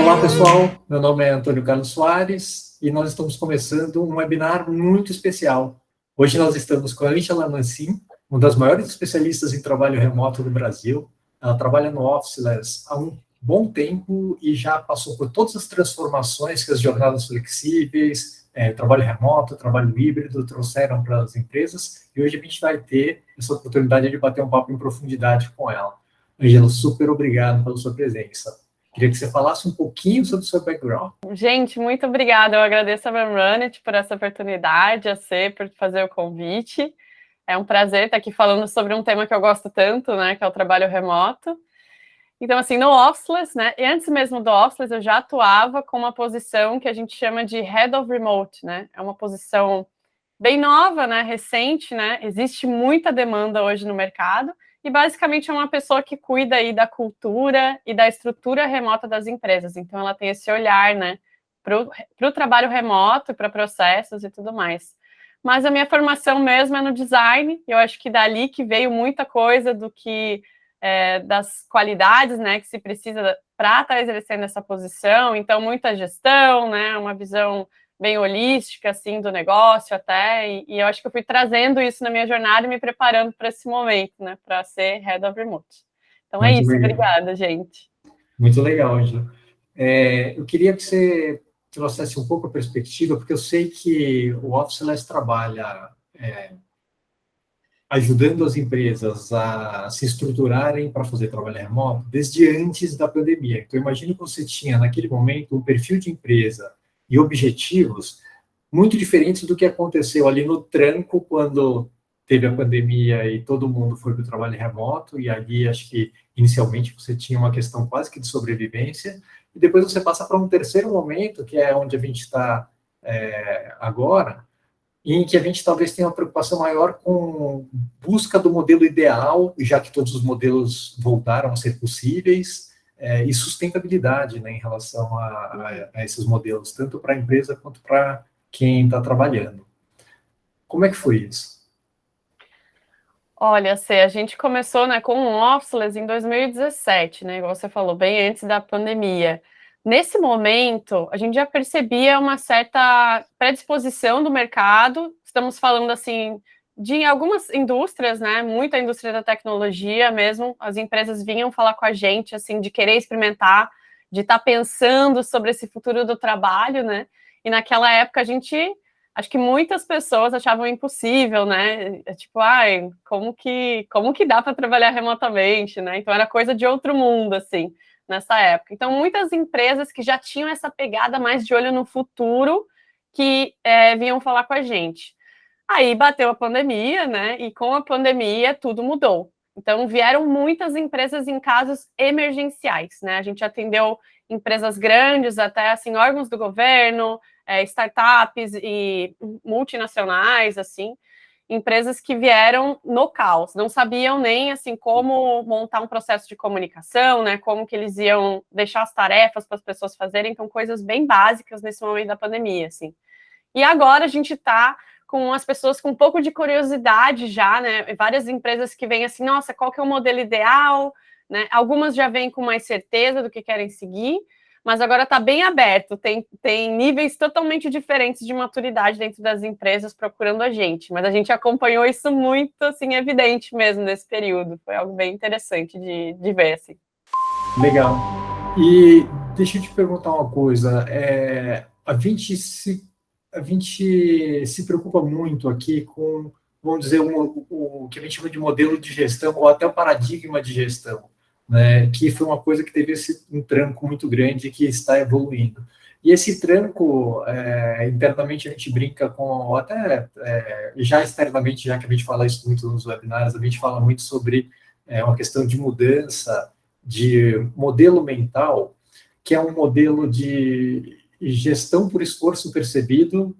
Olá, pessoal. Meu nome é Antônio Carlos Soares e nós estamos começando um webinar muito especial. Hoje nós estamos com a Ângela Mancin, uma das maiores especialistas em trabalho remoto do Brasil. Ela trabalha no Officeless há um bom tempo e já passou por todas as transformações que as jornadas flexíveis, trabalho remoto, trabalho híbrido trouxeram para as empresas, e hoje a gente vai ter essa oportunidade de bater um papo em profundidade com ela. Ângela, super obrigado pela sua presença. Queria que você falasse um pouquinho sobre o seu background. Gente, muito obrigada. Eu agradeço a Runit por essa oportunidade, a C por fazer o convite. É um prazer estar aqui falando sobre um tema que eu gosto tanto, né, que é o trabalho remoto. Então, assim, no Officeless, né, e antes mesmo do Officeless, eu já atuava com uma posição que a gente chama de Head of Remote, né? É uma posição bem nova, né, recente, né? Existe muita demanda hoje no mercado. E basicamente é uma pessoa que cuida aí da cultura e da estrutura remota das empresas. Então ela tem esse olhar, né, para o trabalho remoto, para processos e tudo mais. Mas a minha formação mesmo é no design. Eu acho que dali que veio muita coisa do que das qualidades, né, que se precisa para estar exercendo essa posição. Então muita gestão, né, uma visão bem holística, assim, do negócio até, e eu acho que eu fui trazendo isso na minha jornada e me preparando para esse momento, né, para ser Head of Remote. Então é isso, obrigada, gente. Muito legal, Angela. Eu queria que você trouxesse um pouco a perspectiva, porque eu sei que o Officeless trabalha ajudando as empresas a se estruturarem para fazer trabalho remoto desde antes da pandemia. Então, imagine que você tinha, naquele momento, um perfil de empresa e objetivos muito diferentes do que aconteceu ali no tranco, quando teve a pandemia e todo mundo foi para o trabalho remoto, e ali acho que inicialmente você tinha uma questão quase que de sobrevivência, e depois você passa para um terceiro momento, que é onde a gente está agora, em que a gente talvez tenha uma preocupação maior com busca do modelo ideal, já que todos os modelos voltaram a ser possíveis, e sustentabilidade, né, em relação a esses modelos, tanto para a empresa quanto para quem está trabalhando. Como é que foi isso? Olha, Cê, a gente começou, né, com o Officeless em 2017, né, igual você falou, bem antes da pandemia. Nesse momento, a gente já percebia uma certa predisposição do mercado. Estamos falando, assim, de algumas indústrias, né, muita indústria da tecnologia mesmo. As empresas vinham falar com a gente, assim, de querer experimentar, de estar pensando sobre esse futuro do trabalho, né, e naquela época a gente... Acho que muitas pessoas achavam impossível, né? Tipo, ai, como que dá para trabalhar remotamente, né? Então era coisa de outro mundo, assim, nessa época. Então, muitas empresas que já tinham essa pegada mais de olho no futuro que vinham falar com a gente. Aí bateu a pandemia, né? E com a pandemia tudo mudou. Então vieram muitas empresas em casos emergenciais, né? A gente atendeu empresas grandes, até assim, órgãos do governo, startups e multinacionais, assim, empresas que vieram no caos, não sabiam nem assim como montar um processo de comunicação, né? Como que eles iam deixar as tarefas para as pessoas fazerem, então coisas bem básicas nesse momento da pandemia, assim. E agora a gente está com as pessoas com um pouco de curiosidade já, né? Várias empresas que vêm assim, nossa, qual que é o modelo ideal, né? Algumas já vêm com mais certeza do que querem seguir, mas agora está bem aberto, tem níveis totalmente diferentes de maturidade dentro das empresas procurando a gente, mas a gente acompanhou isso muito, assim, evidente mesmo nesse período, foi algo bem interessante de ver, assim. Legal. E deixa eu te perguntar uma coisa, a gente se preocupa muito aqui com, vamos dizer, o que a gente chama de modelo de gestão, ou até o paradigma de gestão, né, que foi uma coisa que teve um tranco muito grande que está evoluindo. E esse tranco, internamente a gente brinca com, ou até já externamente, já que a gente fala isso muito nos webinars, a gente fala muito sobre uma questão de mudança de modelo mental, que é um modelo de gestão por esforço percebido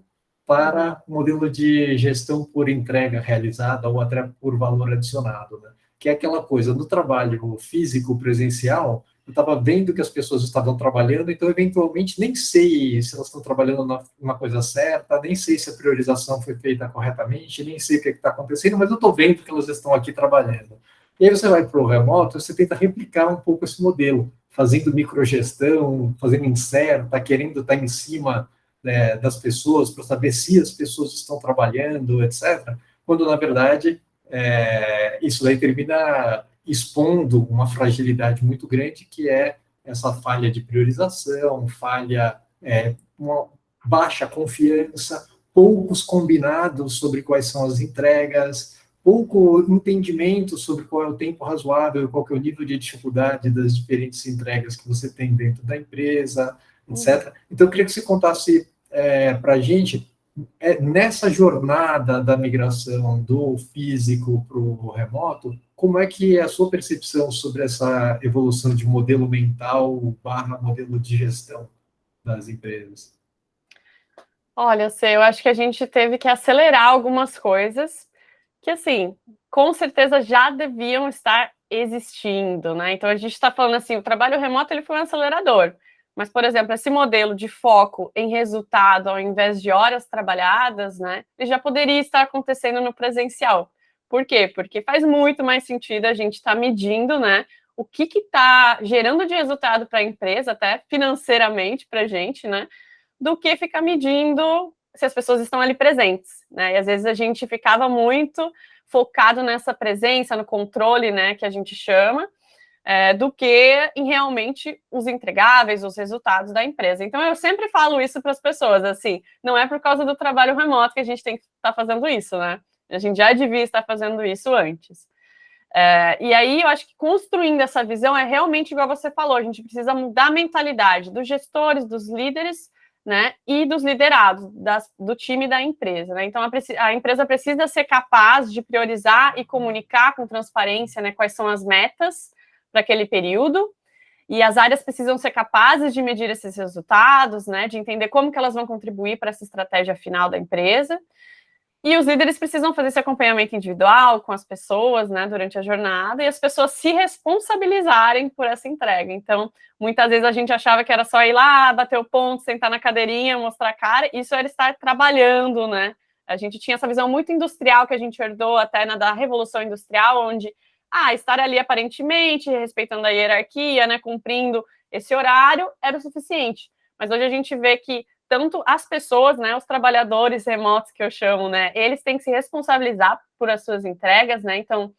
para modelo de gestão por entrega realizada ou até por valor adicionado, né? Que é aquela coisa, no trabalho físico presencial, eu estava vendo que as pessoas estavam trabalhando, então, eventualmente, nem sei se elas estão trabalhando na coisa certa, nem sei se a priorização foi feita corretamente, nem sei o que está acontecendo, mas eu estou vendo que elas estão aqui trabalhando. E aí você vai para o remoto, você tenta replicar um pouco esse modelo, fazendo microgestão, fazendo insert, está querendo estar em cima, né, das pessoas para saber se as pessoas estão trabalhando, etc. Quando, na verdade, isso daí termina expondo uma fragilidade muito grande, que é essa falha de priorização, uma baixa confiança, poucos combinados sobre quais são as entregas, pouco entendimento sobre qual é o tempo razoável, qual é o nível de dificuldade das diferentes entregas que você tem dentro da empresa, etc. Então, eu queria que você contasse para a gente, nessa jornada da migração do físico para o remoto, como é que é a sua percepção sobre essa evolução de modelo mental barra modelo de gestão das empresas? Olha, eu acho que a gente teve que acelerar algumas coisas que, assim, com certeza já deviam estar existindo, né? Então, a gente está falando assim, o trabalho remoto ele foi um acelerador. Mas, por exemplo, esse modelo de foco em resultado ao invés de horas trabalhadas, né? Ele já poderia estar acontecendo no presencial. Por quê? Porque faz muito mais sentido a gente estar medindo, né? O que está gerando de resultado para a empresa, até financeiramente para a gente, né? Do que ficar medindo se as pessoas estão ali presentes, né? E às vezes a gente ficava muito focado nessa presença, no controle, né, que a gente chama, do que em realmente os entregáveis, os resultados da empresa. Então eu sempre falo isso para as pessoas, assim, não é por causa do trabalho remoto que a gente tem que estar fazendo isso, né? A gente já devia estar fazendo isso antes. E aí eu acho que construindo essa visão é realmente igual você falou, a gente precisa mudar a mentalidade dos gestores, dos líderes, né, e dos liderados, do time da empresa, né? Então a empresa precisa ser capaz de priorizar e comunicar com transparência, né, quais são as metas para aquele período, e as áreas precisam ser capazes de medir esses resultados, né, de entender como que elas vão contribuir para essa estratégia final da empresa. E os líderes precisam fazer esse acompanhamento individual com as pessoas, né, durante a jornada, e as pessoas se responsabilizarem por essa entrega. Então, muitas vezes a gente achava que era só ir lá, bater o ponto, sentar na cadeirinha, mostrar a cara, isso era estar trabalhando, né? A gente tinha essa visão muito industrial que a gente herdou até da Revolução Industrial, onde, estar ali aparentemente, respeitando a hierarquia, né, cumprindo esse horário, era o suficiente. Mas hoje a gente vê que tanto as pessoas, né, os trabalhadores remotos que eu chamo, né, eles têm que se responsabilizar por as suas entregas, né, então,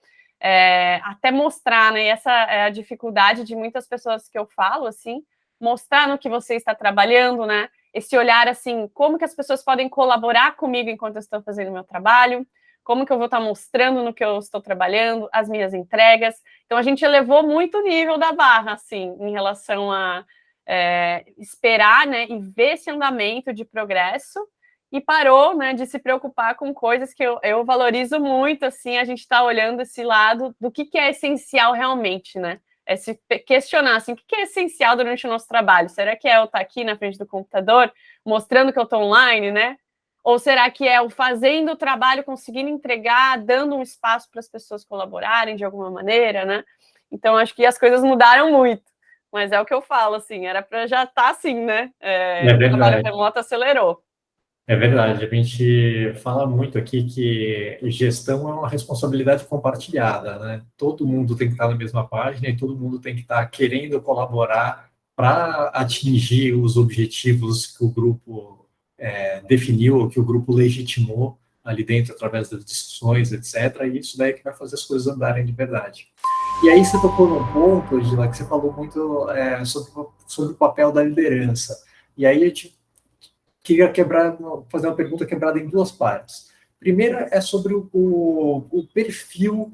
até mostrar, né, essa é a dificuldade de muitas pessoas que eu falo, assim, mostrar no que você está trabalhando, né, esse olhar, assim, como que as pessoas podem colaborar comigo enquanto eu estou fazendo o meu trabalho, como que eu vou estar mostrando no que eu estou trabalhando, as minhas entregas. Então, a gente elevou muito o nível da barra, assim, em relação a esperar, né, e ver esse andamento de progresso, e parou, né, de se preocupar com coisas que eu valorizo muito, assim, a gente está olhando esse lado do que é essencial realmente, né, se questionar, assim, o que é essencial durante o nosso trabalho? Será que é eu estar aqui na frente do computador, mostrando que eu estou online, né? Ou será que é o fazendo o trabalho, conseguindo entregar, dando um espaço para as pessoas colaborarem de alguma maneira, né? Então, acho que as coisas mudaram muito. Mas é o que eu falo, assim, era para já estar assim, né? O trabalho remoto acelerou. É verdade, a gente fala muito aqui que gestão é uma responsabilidade compartilhada, né? Todo mundo tem que estar na mesma página e todo mundo tem que estar querendo colaborar para atingir os objetivos que o grupo definiu, que o grupo legitimou ali dentro através das discussões, etc. E isso daí é que vai fazer as coisas andarem de verdade. E aí você tocou num ponto, Angela, que você falou muito sobre o papel da liderança. E aí a gente queria fazer uma pergunta quebrada em duas partes. Primeira é sobre o perfil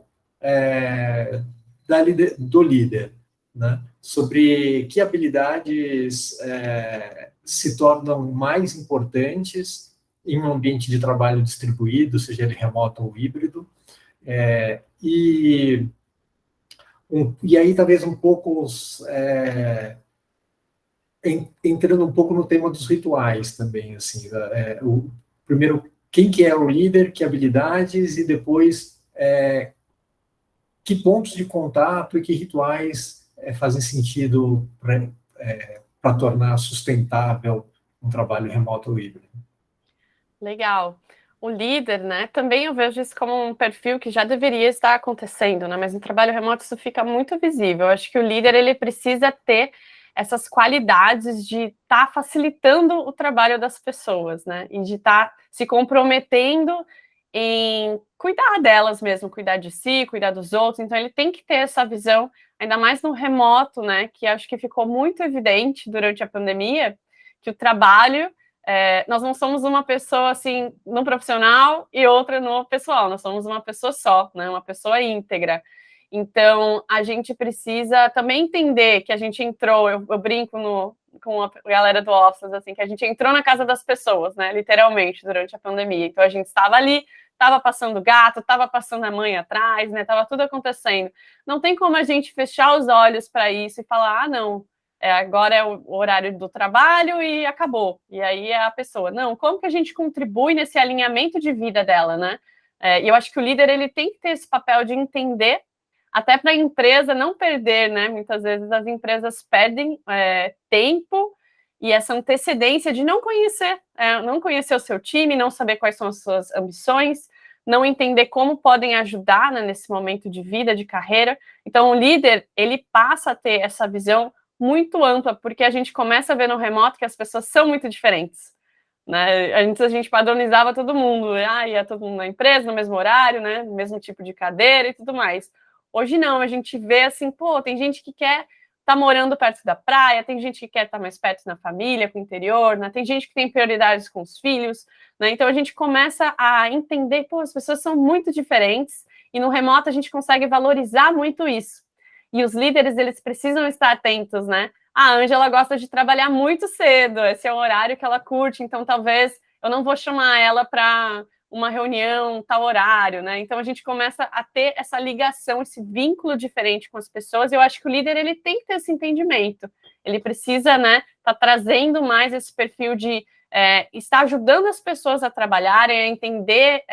do líder, né? Sobre que habilidades se tornam mais importantes em um ambiente de trabalho distribuído, seja ele remoto ou híbrido, e aí talvez um pouco entrando um pouco no tema dos rituais também, assim, primeiro, quem que é o líder, que habilidades, e depois que pontos de contato e que rituais fazem sentido para tornar sustentável um trabalho remoto ou híbrido. Legal. O líder, né, também eu vejo isso como um perfil que já deveria estar acontecendo, né, mas no trabalho remoto isso fica muito visível. Eu acho que o líder, ele precisa ter essas qualidades de estar facilitando o trabalho das pessoas, né, e de estar se comprometendo em cuidar delas mesmo, cuidar de si, cuidar dos outros. Então ele tem que ter essa visão, ainda mais no remoto, né, que acho que ficou muito evidente durante a pandemia, que o trabalho nós não somos uma pessoa assim no profissional e outra no pessoal, nós somos uma pessoa só, né? Uma pessoa íntegra. Então a gente precisa também entender que a gente entrou, eu brinco com a galera do Office, assim, que a gente entrou na casa das pessoas, né? Literalmente, durante a pandemia. Então a gente estava ali, estava passando gato, estava passando a mãe atrás, né? Tava tudo acontecendo. Não tem como a gente fechar os olhos para isso e falar, ah, não, agora é o horário do trabalho e acabou. E aí é a pessoa. Não, como que a gente contribui nesse alinhamento de vida dela, né? E eu acho que o líder ele tem que ter esse papel de entender, até para a empresa não perder, né? Muitas vezes as empresas perdem tempo e essa antecedência de não conhecer o seu time, não saber quais são as suas ambições, não entender como podem ajudar, né, nesse momento de vida, de carreira. Então, o líder, ele passa a ter essa visão muito ampla, porque a gente começa a ver no remoto que as pessoas são muito diferentes, né? Antes a gente padronizava todo mundo, ia todo mundo na empresa, no mesmo horário, né? No mesmo tipo de cadeira e tudo mais. Hoje não, a gente vê assim, pô, tem gente que quer estar morando perto da praia, tem gente que quer estar mais perto na família, com o interior, né? Tem gente que tem prioridades com os filhos, né? Então a gente começa a entender, pô, as pessoas são muito diferentes, e no remoto a gente consegue valorizar muito isso. E os líderes, eles precisam estar atentos, né? A Ângela gosta de trabalhar muito cedo, esse é o horário que ela curte, então talvez eu não vou chamar ela para uma reunião tal horário, né? Então a gente começa a ter essa ligação, esse vínculo diferente com as pessoas, e eu acho que o líder, ele tem que ter esse entendimento. Ele precisa, né, tá trazendo mais esse perfil de estar ajudando as pessoas a trabalharem, a entender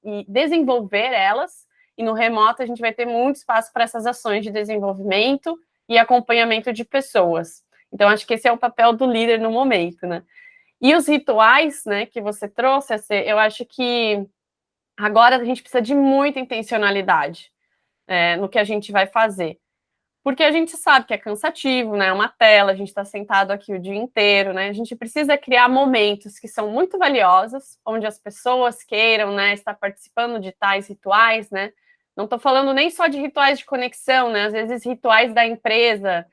e desenvolver elas. E no remoto a gente vai ter muito espaço para essas ações de desenvolvimento e acompanhamento de pessoas. Então, acho que esse é o papel do líder no momento, né? E os rituais, né, que você trouxe, eu acho que agora a gente precisa de muita intencionalidade no que a gente vai fazer. Porque a gente sabe que é cansativo, né? É uma tela, a gente está sentado aqui o dia inteiro, né? A gente precisa criar momentos que são muito valiosos, onde as pessoas queiram, né, estar participando de tais rituais, né? Não estou falando nem só de rituais de conexão, né? Às vezes rituais da empresa,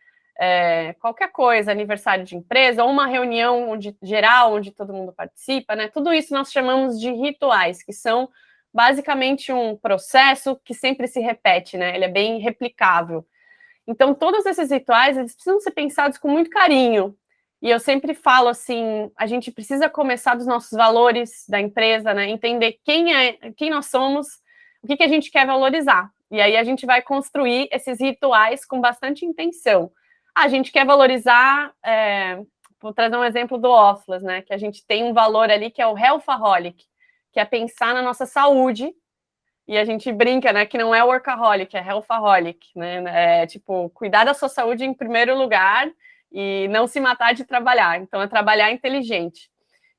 qualquer coisa, aniversário de empresa, ou uma reunião geral, onde todo mundo participa, né? Tudo isso nós chamamos de rituais, que são basicamente um processo que sempre se repete, né? Ele é bem replicável. Então, todos esses rituais, eles precisam ser pensados com muito carinho. E eu sempre falo assim, a gente precisa começar dos nossos valores da empresa, né? Entender quem nós somos, o que a gente quer valorizar. E aí a gente vai construir esses rituais com bastante intenção. A gente quer valorizar, vou trazer um exemplo do Office, né? Que a gente tem um valor ali que é o Healthaholic, que é pensar na nossa saúde. E a gente brinca, né, que não é workaholic, é healthaholic, né? É tipo, cuidar da sua saúde em primeiro lugar e não se matar de trabalhar. Então, é trabalhar inteligente.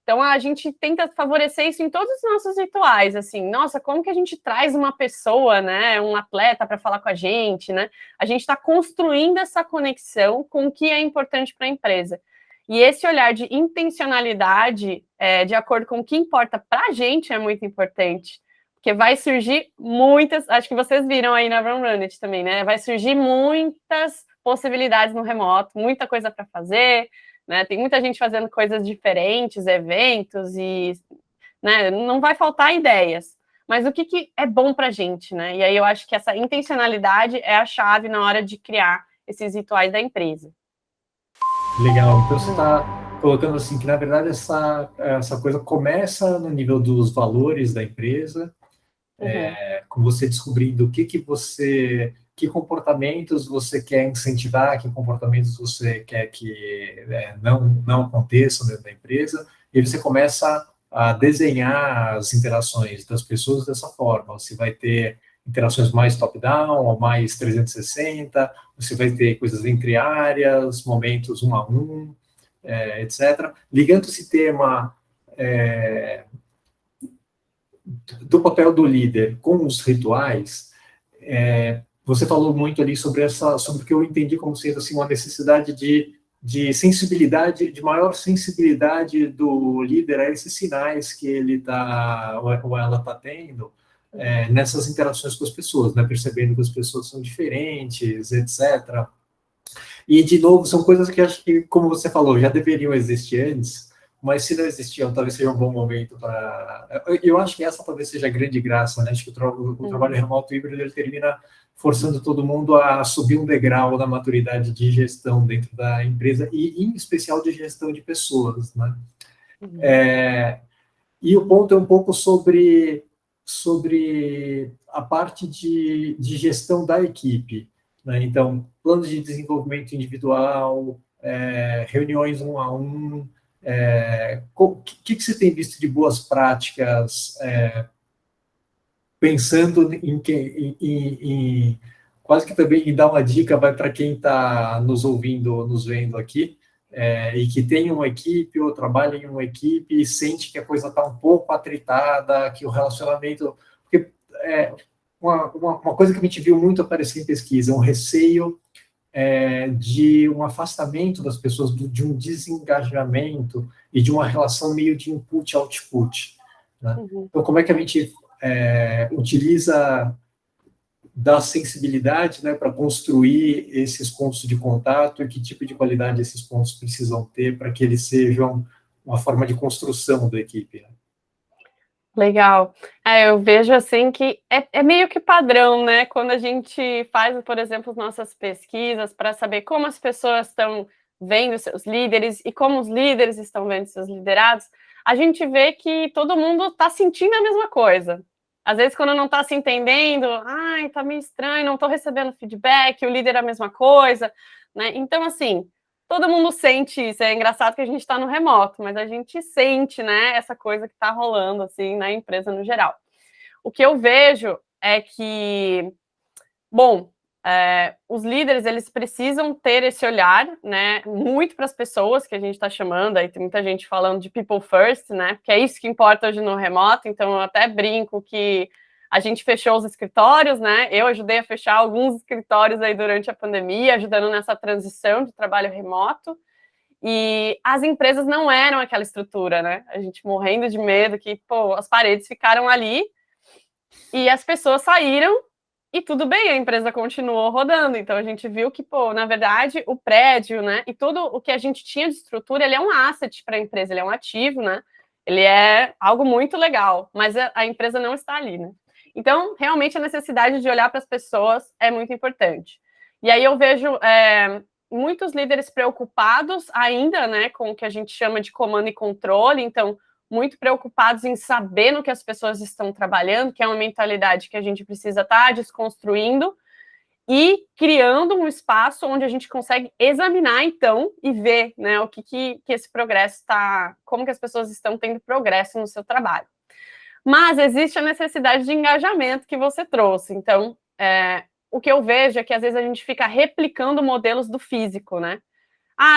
Então, a gente tenta favorecer isso em todos os nossos rituais, assim, nossa, como que a gente traz uma pessoa, né, um atleta para falar com a gente, né? A gente está construindo essa conexão com o que é importante para a empresa. E esse olhar de intencionalidade, de acordo com o que importa para a gente, é muito importante. Porque vai surgir muitas, acho que vocês viram aí na Run Run It também, né? Vai surgir muitas possibilidades no remoto, muita coisa para fazer, né? Tem muita gente fazendo coisas diferentes, eventos, e né, não vai faltar ideias. Mas o que é bom para a gente, né? E aí eu acho que essa intencionalidade é a chave na hora de criar esses rituais da empresa. Legal. Então você está colocando assim que na verdade essa coisa começa no nível dos valores da empresa, com você descobrindo que comportamentos você quer incentivar, que comportamentos você quer que não aconteçam dentro da empresa, e você começa a desenhar as interações das pessoas dessa forma. Você vai ter interações mais top-down ou mais 360, você vai ter coisas entre áreas, momentos um a um, etc. Ligando esse tema do papel do líder com os rituais, você falou muito ali sobre o que eu entendi como sendo assim, uma necessidade de sensibilidade, de maior sensibilidade do líder a esses sinais que ele está, ou ela está tendo, nessas interações com as pessoas, né? Percebendo que as pessoas são diferentes, etc. E, de novo, são coisas que acho que, como você falou, já deveriam existir antes, mas se não existiam, talvez seja um bom momento para... Eu acho que essa talvez seja a grande graça, né? Acho que o trabalho remoto híbrido, ele termina forçando todo mundo a subir um degrau na maturidade de gestão dentro da empresa, e em especial de gestão de pessoas, né? E o ponto é um pouco sobre a parte de gestão da equipe, né? Então, planos de desenvolvimento individual, reuniões 1 a 1, o que você tem visto de boas práticas, pensando em quase que também em dar uma dica vai para quem está nos ouvindo, nos vendo aqui, e que tem uma equipe ou trabalha em uma equipe e sente que a coisa está um pouco atritada, que o relacionamento... Porque uma coisa que a gente viu muito aparecer em pesquisa, um receio de um afastamento das pessoas, de um desengajamento e de uma relação meio de input-output, né? Então, como é que a gente utiliza da sensibilidade, né, para construir esses pontos de contato, e que tipo de qualidade esses pontos precisam ter para que eles sejam uma forma de construção da equipe, né? Legal. Eu vejo assim que é meio que padrão, né? Quando a gente faz, por exemplo, as nossas pesquisas para saber como as pessoas estão vendo seus líderes e como os líderes estão vendo seus liderados, a gente vê que todo mundo está sentindo a mesma coisa. Às vezes, quando não está se entendendo, tá meio estranho, não estou recebendo feedback, o líder é a mesma coisa, né? Então, assim, todo mundo sente isso. É engraçado que a gente está no remoto, mas a gente sente, né, essa coisa que está rolando, assim, na empresa no geral. O que eu vejo é que, bom, os líderes, eles precisam ter esse olhar, né, muito para as pessoas que a gente está chamando, aí tem muita gente falando de people first, né, porque é isso que importa hoje no remoto, então eu até brinco que a gente fechou os escritórios, né, eu ajudei a fechar alguns escritórios aí durante a pandemia, ajudando nessa transição de trabalho remoto, e as empresas não eram aquela estrutura, né, a gente morrendo de medo que, as paredes ficaram ali, e as pessoas saíram, e tudo bem, a empresa continuou rodando. Então, a gente viu que, na verdade, o prédio, né, e tudo o que a gente tinha de estrutura, ele é um asset para a empresa, ele é um ativo, né, ele é algo muito legal, mas a empresa não está ali, né. Então, realmente, a necessidade de olhar para as pessoas é muito importante. E aí eu vejo muitos líderes preocupados ainda, né, com o que a gente chama de comando e controle, então, muito preocupados em saber no que as pessoas estão trabalhando, que é uma mentalidade que a gente precisa estar desconstruindo e criando um espaço onde a gente consegue examinar, então, e ver, né, o que esse progresso está, como que as pessoas estão tendo progresso no seu trabalho. Mas existe a necessidade de engajamento que você trouxe. Então, o que eu vejo é que às vezes a gente fica replicando modelos do físico, né?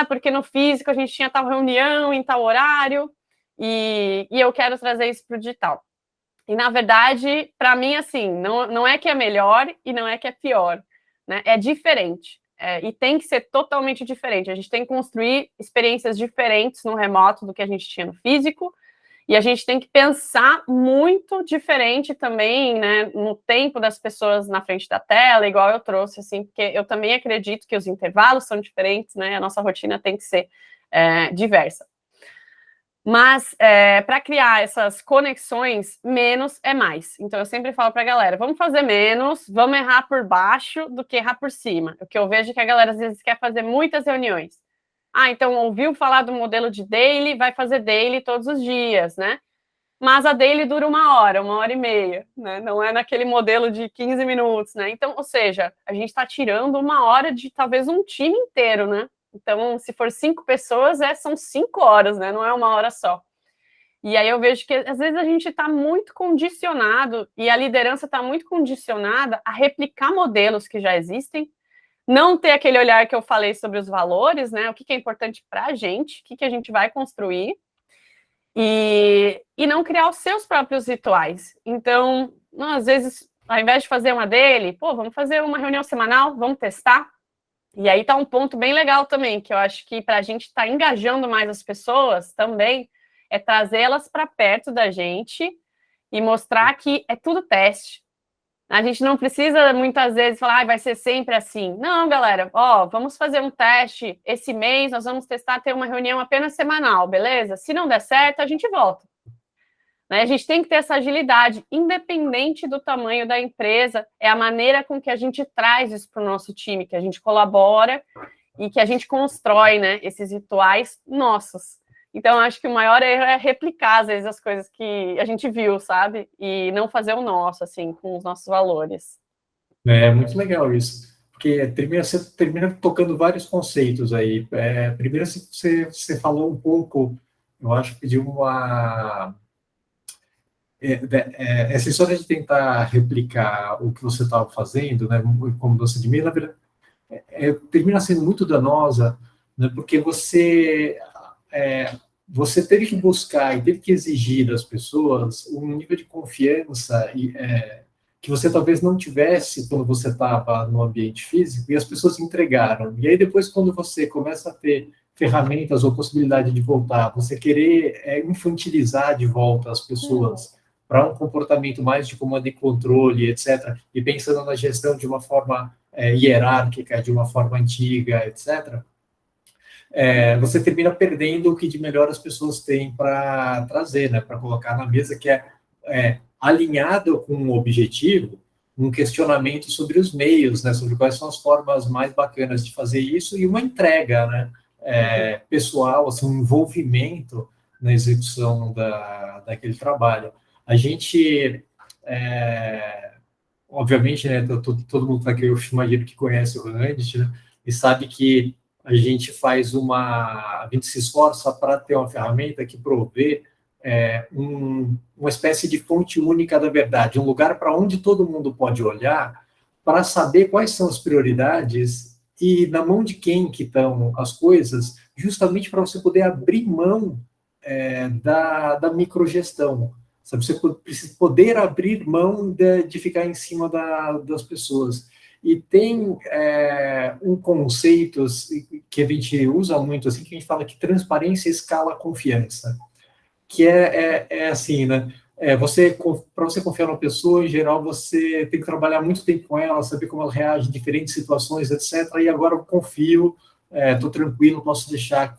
Porque no físico a gente tinha tal reunião em tal horário, e eu quero trazer isso para o digital. E, na verdade, para mim, assim, não é que é melhor e não é que é pior, né? É diferente. E tem que ser totalmente diferente. A gente tem que construir experiências diferentes no remoto do que a gente tinha no físico, e a gente tem que pensar muito diferente também, né, no tempo das pessoas na frente da tela, igual eu trouxe, assim, porque eu também acredito que os intervalos são diferentes, né, a nossa rotina tem que ser diversa. Mas, para criar essas conexões, menos é mais. Então, eu sempre falo para a galera, vamos fazer menos, vamos errar por baixo do que errar por cima. O que eu vejo é que a galera, às vezes, quer fazer muitas reuniões. Então, ouviu falar do modelo de daily, vai fazer daily todos os dias, né? Mas a daily dura 1 hora e meia, né? Não é naquele modelo de 15 minutos, né? Então, ou seja, a gente está tirando 1 hora de talvez um time inteiro, né? Então, se for 5 pessoas, são 5 horas, né? Não é 1 hora só. E aí eu vejo que, às vezes, a gente está muito condicionado, e a liderança está muito condicionada a replicar modelos que já existem, não ter aquele olhar que eu falei sobre os valores, né? O que é importante para a gente, o que a gente vai construir. e não criar os seus próprios rituais. Então, às vezes, ao invés de fazer uma dele, pô, vamos fazer uma reunião semanal, vamos testar. E aí tá um ponto bem legal também, que eu acho que para a gente estar engajando mais as pessoas também, é trazê-las para perto da gente e mostrar que é tudo teste. A gente não precisa muitas vezes falar, vai ser sempre assim. Não, galera, vamos fazer um teste esse mês, nós vamos testar ter uma reunião apenas semanal, beleza? Se não der certo, a gente volta. Né? A gente tem que ter essa agilidade, independente do tamanho da empresa, é a maneira com que a gente traz isso para o nosso time, que a gente colabora e que a gente constrói, né, esses rituais nossos. Então, acho que o maior erro é replicar, às vezes, as coisas que a gente viu, sabe? E não fazer o nosso, assim, com os nossos valores. É muito legal isso, porque você termina tocando vários conceitos aí. Primeiro, você falou um pouco, eu acho que de uma... essa história de tentar replicar o que você estava fazendo, né, como doce de mim, na verdade, termina sendo muito danosa, né, porque você teve que buscar e teve que exigir das pessoas um nível de confiança que você talvez não tivesse quando você estava no ambiente físico, e as pessoas entregaram. E aí depois, quando você começa a ter ferramentas ou possibilidade de voltar, você querer infantilizar de volta as pessoas para um comportamento mais de comando e controle, etc., e pensando na gestão de uma forma hierárquica, de uma forma antiga, etc., você termina perdendo o que de melhor as pessoas têm para trazer, né, para colocar na mesa, que é alinhado com um objetivo, um questionamento sobre os meios, né, sobre quais são as formas mais bacanas de fazer isso, e uma entrega, né, pessoal, assim, um envolvimento na execução daquele trabalho. A gente, obviamente, né, todo mundo aqui, eu imagino que conhece o Randy, né, e sabe que a gente a gente se esforça para ter uma ferramenta que provê uma espécie de fonte única da verdade, um lugar para onde todo mundo pode olhar para saber quais são as prioridades e na mão de quem que estão as coisas, justamente para você poder abrir mão da microgestão. Sabe? Você precisa poder abrir mão de ficar em cima das pessoas. E tem um conceito que a gente usa muito, assim, que a gente fala que transparência escala confiança, que é assim, né? Para você confiar numa pessoa, em geral, você tem que trabalhar muito tempo com ela, saber como ela reage em diferentes situações, etc. E agora eu confio, estou tranquilo, posso deixar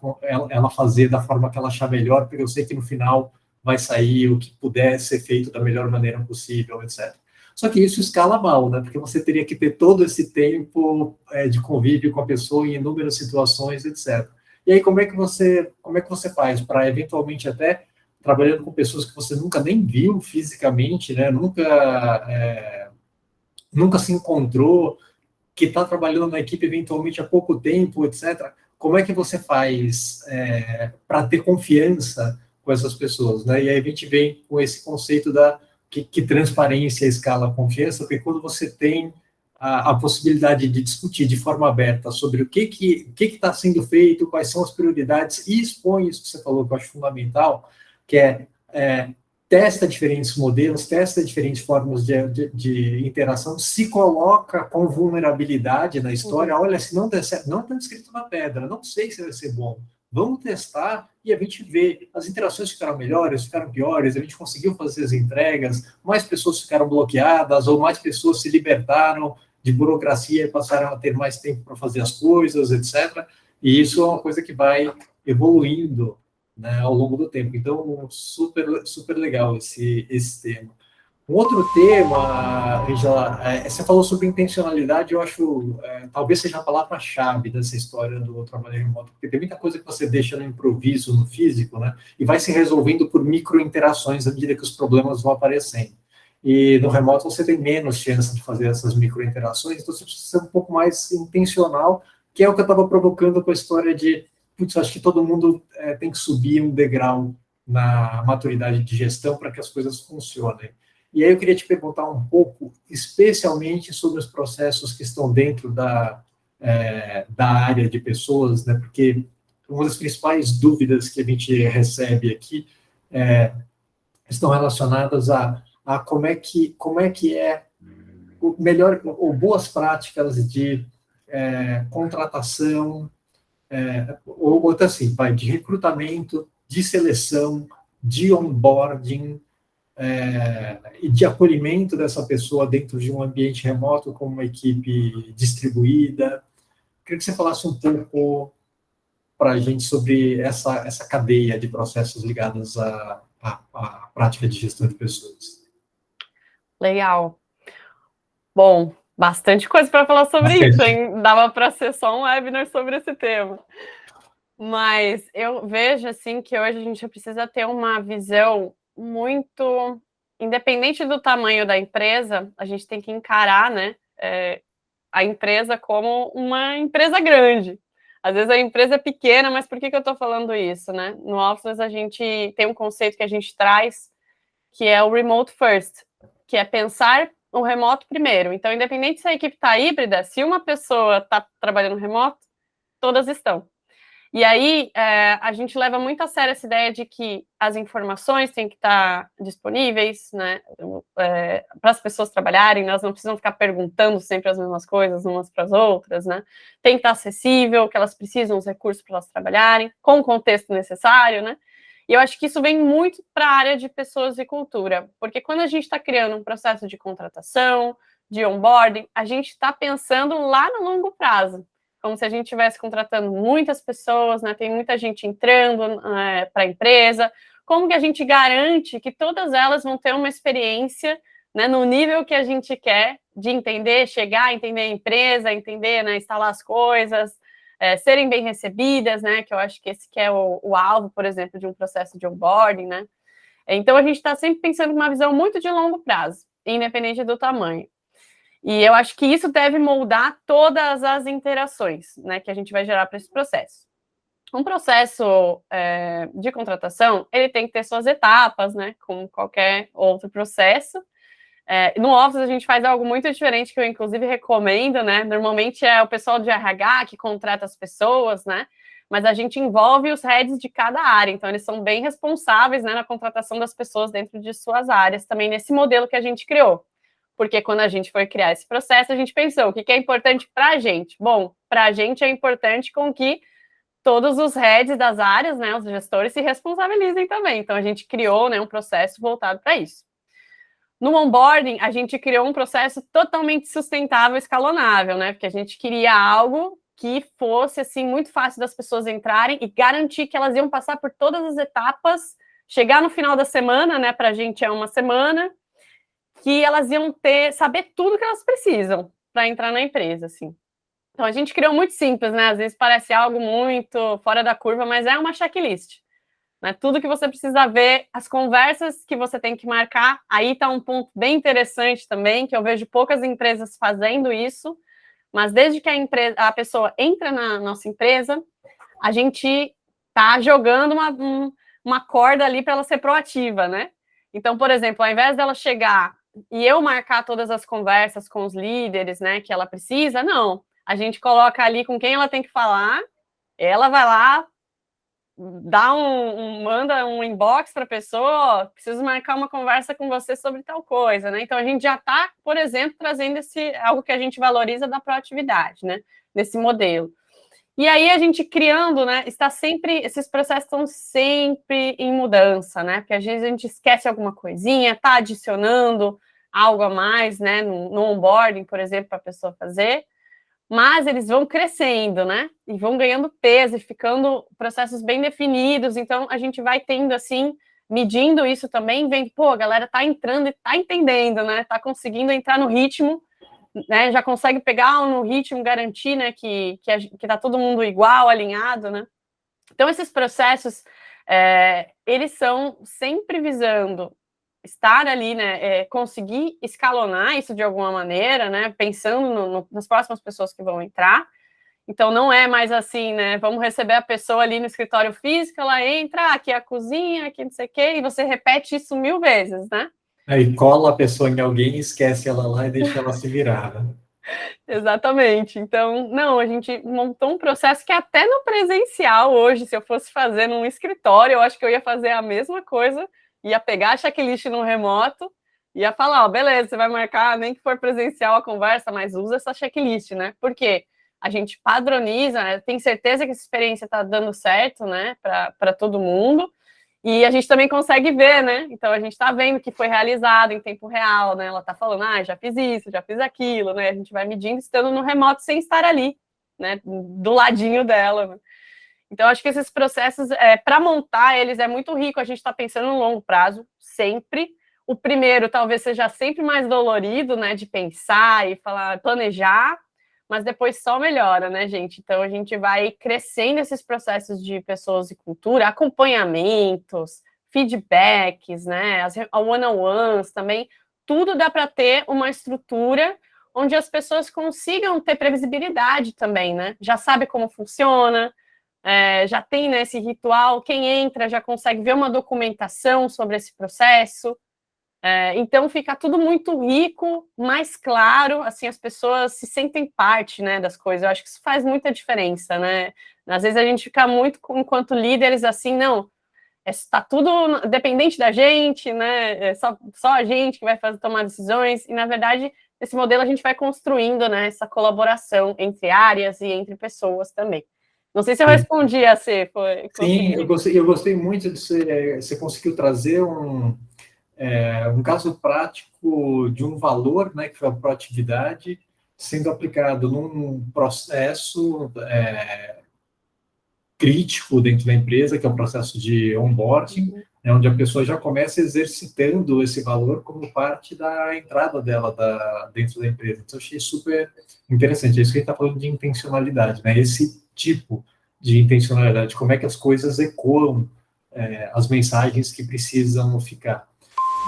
ela fazer da forma que ela achar melhor, porque eu sei que no final vai sair o que puder ser feito da melhor maneira possível, etc. Só que isso escala mal, né? Porque você teria que ter todo esse tempo de convívio com a pessoa em inúmeras situações, etc. E aí, como é que você faz para, eventualmente, até trabalhando com pessoas que você nunca nem viu fisicamente, né? Nunca se encontrou, que está trabalhando na equipe eventualmente há pouco tempo, etc. Como é que você faz para ter confiança com essas pessoas, né? E aí a gente vem com esse conceito que transparência escala confiança, porque quando você tem a possibilidade de discutir de forma aberta sobre o que está sendo feito, quais são as prioridades, e expõe isso que você falou, que eu acho fundamental, que testa diferentes modelos, testa diferentes formas de interação, se coloca com vulnerabilidade na história, olha, se não der certo, não está escrito na pedra, não sei se vai ser bom, vamos testar e a gente vê, as interações ficaram melhores, ficaram piores, a gente conseguiu fazer as entregas, mais pessoas ficaram bloqueadas, ou mais pessoas se libertaram de burocracia e passaram a ter mais tempo para fazer as coisas, etc. E isso é uma coisa que vai evoluindo, né, ao longo do tempo. Então, super, super legal esse tema. Um outro tema, Angela, você falou sobre intencionalidade, eu acho, talvez seja a palavra-chave dessa história do trabalho remoto, porque tem muita coisa que você deixa no improviso, no físico, né, e vai se resolvendo por micro-interações à medida que os problemas vão aparecendo. E no remoto você tem menos chance de fazer essas micro-interações, então você precisa ser um pouco mais intencional, que é o que eu estava provocando com a história de, putz, acho que todo mundo tem que subir um degrau na maturidade de gestão para que as coisas funcionem. E aí eu queria te perguntar um pouco, especialmente sobre os processos que estão dentro da área de pessoas, né? Porque uma das principais dúvidas que a gente recebe aqui estão relacionadas a como é que é o melhor, ou boas práticas de contratação, ou outra assim, de recrutamento, de seleção, de onboarding, e de acolhimento dessa pessoa dentro de um ambiente remoto com uma equipe distribuída. Queria que você falasse um pouco para a gente sobre essa cadeia de processos ligados à prática de gestão de pessoas. Legal. Bom, bastante coisa para falar sobre isso, hein? Dava para ser só um webinar sobre esse tema. Mas eu vejo, assim, que hoje a gente precisa ter uma visão muito... Independente do tamanho da empresa, a gente tem que encarar, né, a empresa como uma empresa grande. Às vezes a empresa é pequena, mas por que eu estou falando isso, né? No Office a gente tem um conceito que a gente traz, que é o remote first, que é pensar o remoto primeiro. Então, independente se a equipe está híbrida, se uma pessoa está trabalhando remoto, todas estão. E aí, a gente leva muito a sério essa ideia de que as informações têm que estar disponíveis, né, para as pessoas trabalharem, elas não precisam ficar perguntando sempre as mesmas coisas umas para as outras, né, tem que estar acessível, que elas precisam dos recursos para elas trabalharem, com o contexto necessário, né, e eu acho que isso vem muito para a área de pessoas e cultura, porque quando a gente está criando um processo de contratação, de onboarding, a gente está pensando lá no longo prazo, como se a gente estivesse contratando muitas pessoas, né? Tem muita gente entrando para a empresa. Como que a gente garante que todas elas vão ter uma experiência, né, no nível que a gente quer, de entender, chegar a entender a empresa, entender, né, instalar as coisas, serem bem recebidas, né? Que eu acho que esse que é o alvo, por exemplo, de um processo de onboarding, né? Então, a gente está sempre pensando em uma visão muito de longo prazo, independente do tamanho. E eu acho que isso deve moldar todas as interações, né, que a gente vai gerar para esse processo. Um processo de contratação, ele tem que ter suas etapas, né, como qualquer outro processo. No Office a gente faz algo muito diferente, que eu inclusive recomendo, né, normalmente é o pessoal de RH que contrata as pessoas, né, mas a gente envolve os heads de cada área, então eles são bem responsáveis, né, na contratação das pessoas dentro de suas áreas, também nesse modelo que a gente criou. Porque quando a gente foi criar esse processo, a gente pensou, o que é importante para a gente? Bom, para a gente é importante com que todos os heads das áreas, né, os gestores, se responsabilizem também. Então, a gente criou, né, um processo voltado para isso. No onboarding, a gente criou um processo totalmente sustentável, escalonável, né, porque a gente queria algo que fosse, assim, muito fácil das pessoas entrarem e garantir que elas iam passar por todas as etapas, chegar no final da semana, né, para a gente é uma semana, que elas iam saber tudo que elas precisam para entrar na empresa, assim. Então, a gente criou muito simples, né? Às vezes parece algo muito fora da curva, mas é uma checklist, né? Tudo que você precisa ver, as conversas que você tem que marcar, aí está um ponto bem interessante também, que eu vejo poucas empresas fazendo isso, mas desde que a pessoa entra na nossa empresa, a gente está jogando uma corda ali para ela ser proativa, né? Então, por exemplo, ao invés dela chegar e eu marcar todas as conversas com os líderes, né, que ela precisa, não. A gente coloca ali com quem ela tem que falar, ela vai lá, manda um inbox para a pessoa, preciso marcar uma conversa com você sobre tal coisa, né? Então, a gente já está, por exemplo, trazendo algo que a gente valoriza da proatividade, né, nesse modelo. E aí a gente criando, né, esses processos estão sempre em mudança, né, porque às vezes a gente esquece alguma coisinha, tá adicionando algo a mais, né, no onboarding, por exemplo, para a pessoa fazer, mas eles vão crescendo, né, e vão ganhando peso e ficando processos bem definidos, então a gente vai tendo, assim, medindo isso também, vendo, pô, a galera tá entrando e tá entendendo, né, tá conseguindo entrar no ritmo, né, já consegue pegar no ritmo, garantir, né, que tá todo mundo igual, alinhado, né? Então, esses processos, eles são sempre visando estar ali, né, conseguir escalonar isso de alguma maneira, né, pensando nas próximas pessoas que vão entrar. Então, não é mais assim, né, vamos receber a pessoa ali no escritório físico, ela entra, aqui é a cozinha, aqui não sei o quê, e você repete isso 1000 vezes, né? Aí cola a pessoa em alguém, esquece ela lá e deixa ela se virar, né? Exatamente. Então, não, a gente montou um processo que até no presencial hoje, se eu fosse fazer num escritório, eu acho que eu ia fazer a mesma coisa, ia pegar a checklist no remoto, ia falar, ó, beleza, você vai marcar, nem que for presencial a conversa, mas usa essa checklist, né? Porque a gente padroniza, né? Tem certeza que essa experiência está dando certo, né, para todo mundo. E a gente também consegue ver, né? Então a gente está vendo que foi realizado em tempo real, né? Ela está falando, já fiz isso, já fiz aquilo, né? A gente vai medindo estando no remoto sem estar ali, né? Do ladinho dela. Né? Então acho que esses processos, para montar eles, é muito rico. A gente está pensando no longo prazo, sempre. O primeiro talvez seja sempre mais dolorido, né? De pensar e falar, planejar, mas depois só melhora, né, gente? Então a gente vai crescendo esses processos de pessoas e cultura, acompanhamentos, feedbacks, né? As one-on-ones também, tudo dá para ter uma estrutura onde as pessoas consigam ter previsibilidade também, né? Já sabe como funciona, já tem, né, esse ritual, quem entra já consegue ver uma documentação sobre esse processo. Então fica tudo muito rico, mais claro, assim, as pessoas se sentem parte, né, das coisas. Eu acho que isso faz muita diferença, né? Às vezes a gente fica muito, enquanto líderes, assim, não, está tudo dependente da gente, né? É só a gente que vai tomar decisões, e na verdade, esse modelo a gente vai construindo, né, essa colaboração entre áreas e entre pessoas também. Não sei se eu respondi a você. Sim, eu gostei muito de você conseguiu trazer um caso prático de um valor, né, que foi a proatividade, sendo aplicado num processo crítico dentro da empresa, que é o processo de onboarding, né, onde a pessoa já começa exercitando esse valor como parte da entrada dela dentro da empresa. Então, eu achei super interessante. É isso que a gente está falando de intencionalidade, né? Esse tipo de intencionalidade, como é que as coisas ecoam as mensagens que precisam ficar.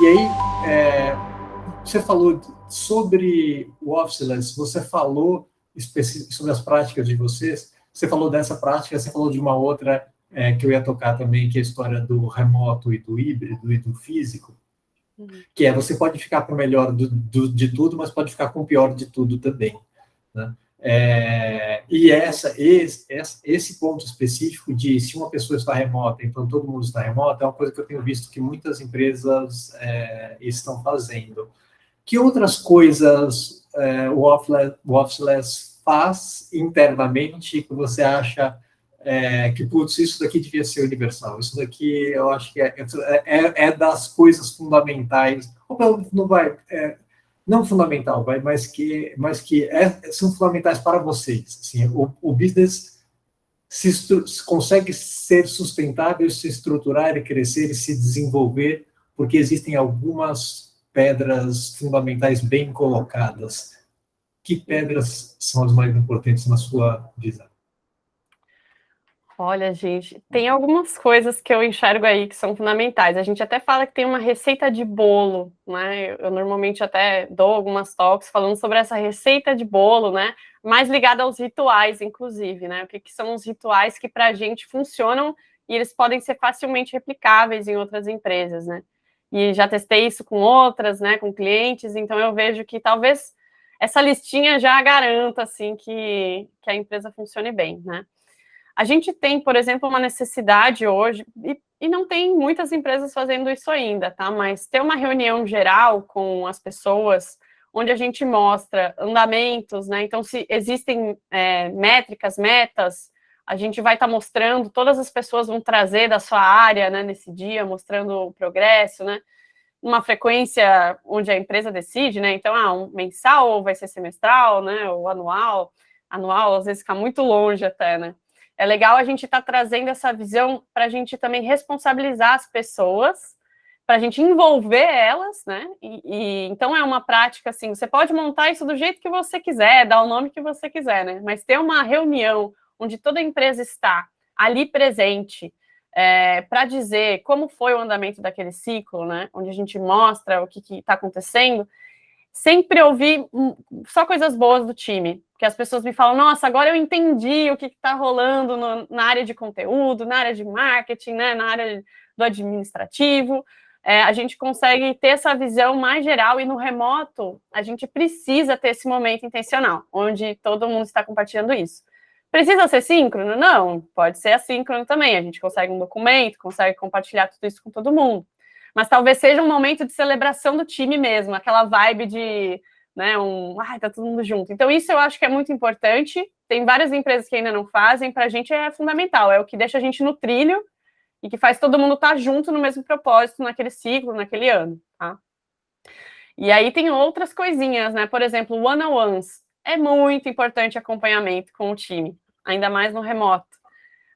E aí, você falou sobre o Officeless, você falou sobre as práticas de vocês, você falou dessa prática, você falou de uma outra que eu ia tocar também, que é a história do remoto e do híbrido e do físico, que você pode ficar com o melhor de tudo, mas pode ficar com o pior de tudo também. Né? E esse ponto específico de se uma pessoa está remota, então todo mundo está remoto, é uma coisa que eu tenho visto que muitas empresas estão fazendo. Que outras coisas o Officeless faz internamente que você acha que, putz, isso daqui devia ser universal? Isso daqui eu acho que é das coisas fundamentais, ou não vai, não fundamental, mas que são fundamentais para vocês. Assim, o business consegue ser sustentável, se estruturar e crescer e se desenvolver, porque existem algumas pedras fundamentais bem colocadas. Que pedras são as mais importantes na sua visão? Olha, gente, tem algumas coisas que eu enxergo aí que são fundamentais. A gente até fala que tem uma receita de bolo, né? Eu normalmente até dou algumas talks falando sobre essa receita de bolo, né? Mais ligada aos rituais, inclusive, né? O que são os rituais que para a gente funcionam e eles podem ser facilmente replicáveis em outras empresas, né? E já testei isso com outras, né? Com clientes, então eu vejo que talvez essa listinha já garanta, assim, que a empresa funcione bem, né? A gente tem, por exemplo, uma necessidade hoje, e não tem muitas empresas fazendo isso ainda, tá? Mas ter uma reunião geral com as pessoas, onde a gente mostra andamentos, né? Então, se existem métricas, metas, a gente vai estar mostrando, todas as pessoas vão trazer da sua área, né, nesse dia, mostrando o progresso, né? Uma frequência onde a empresa decide, né? Então, um mensal, ou vai ser semestral, né? Ou anual. Anual, às vezes, fica muito longe até, né? É legal a gente estar trazendo essa visão para a gente também responsabilizar as pessoas, para a gente envolver elas, né? Então é uma prática assim, você pode montar isso do jeito que você quiser, dar o nome que você quiser, né? Mas ter uma reunião onde toda a empresa está ali presente para dizer como foi o andamento daquele ciclo, né? Onde a gente mostra o que está acontecendo. Sempre ouvi só coisas boas do time, que as pessoas me falam, nossa, agora eu entendi o que está rolando na área de conteúdo, na área de marketing, né, na área do administrativo, a gente consegue ter essa visão mais geral, e no remoto a gente precisa ter esse momento intencional, onde todo mundo está compartilhando isso. Precisa ser síncrono? Não, pode ser assíncrono também, a gente consegue um documento, consegue compartilhar tudo isso com todo mundo, mas talvez seja um momento de celebração do time mesmo, aquela vibe de, né, tá todo mundo junto. Então isso eu acho que é muito importante, tem várias empresas que ainda não fazem, para a gente é fundamental, é o que deixa a gente no trilho, e que faz todo mundo estar junto no mesmo propósito, naquele ciclo, naquele ano, tá? E aí tem outras coisinhas, né? Por exemplo, one-on-ones. É muito importante acompanhamento com o time, ainda mais no remoto.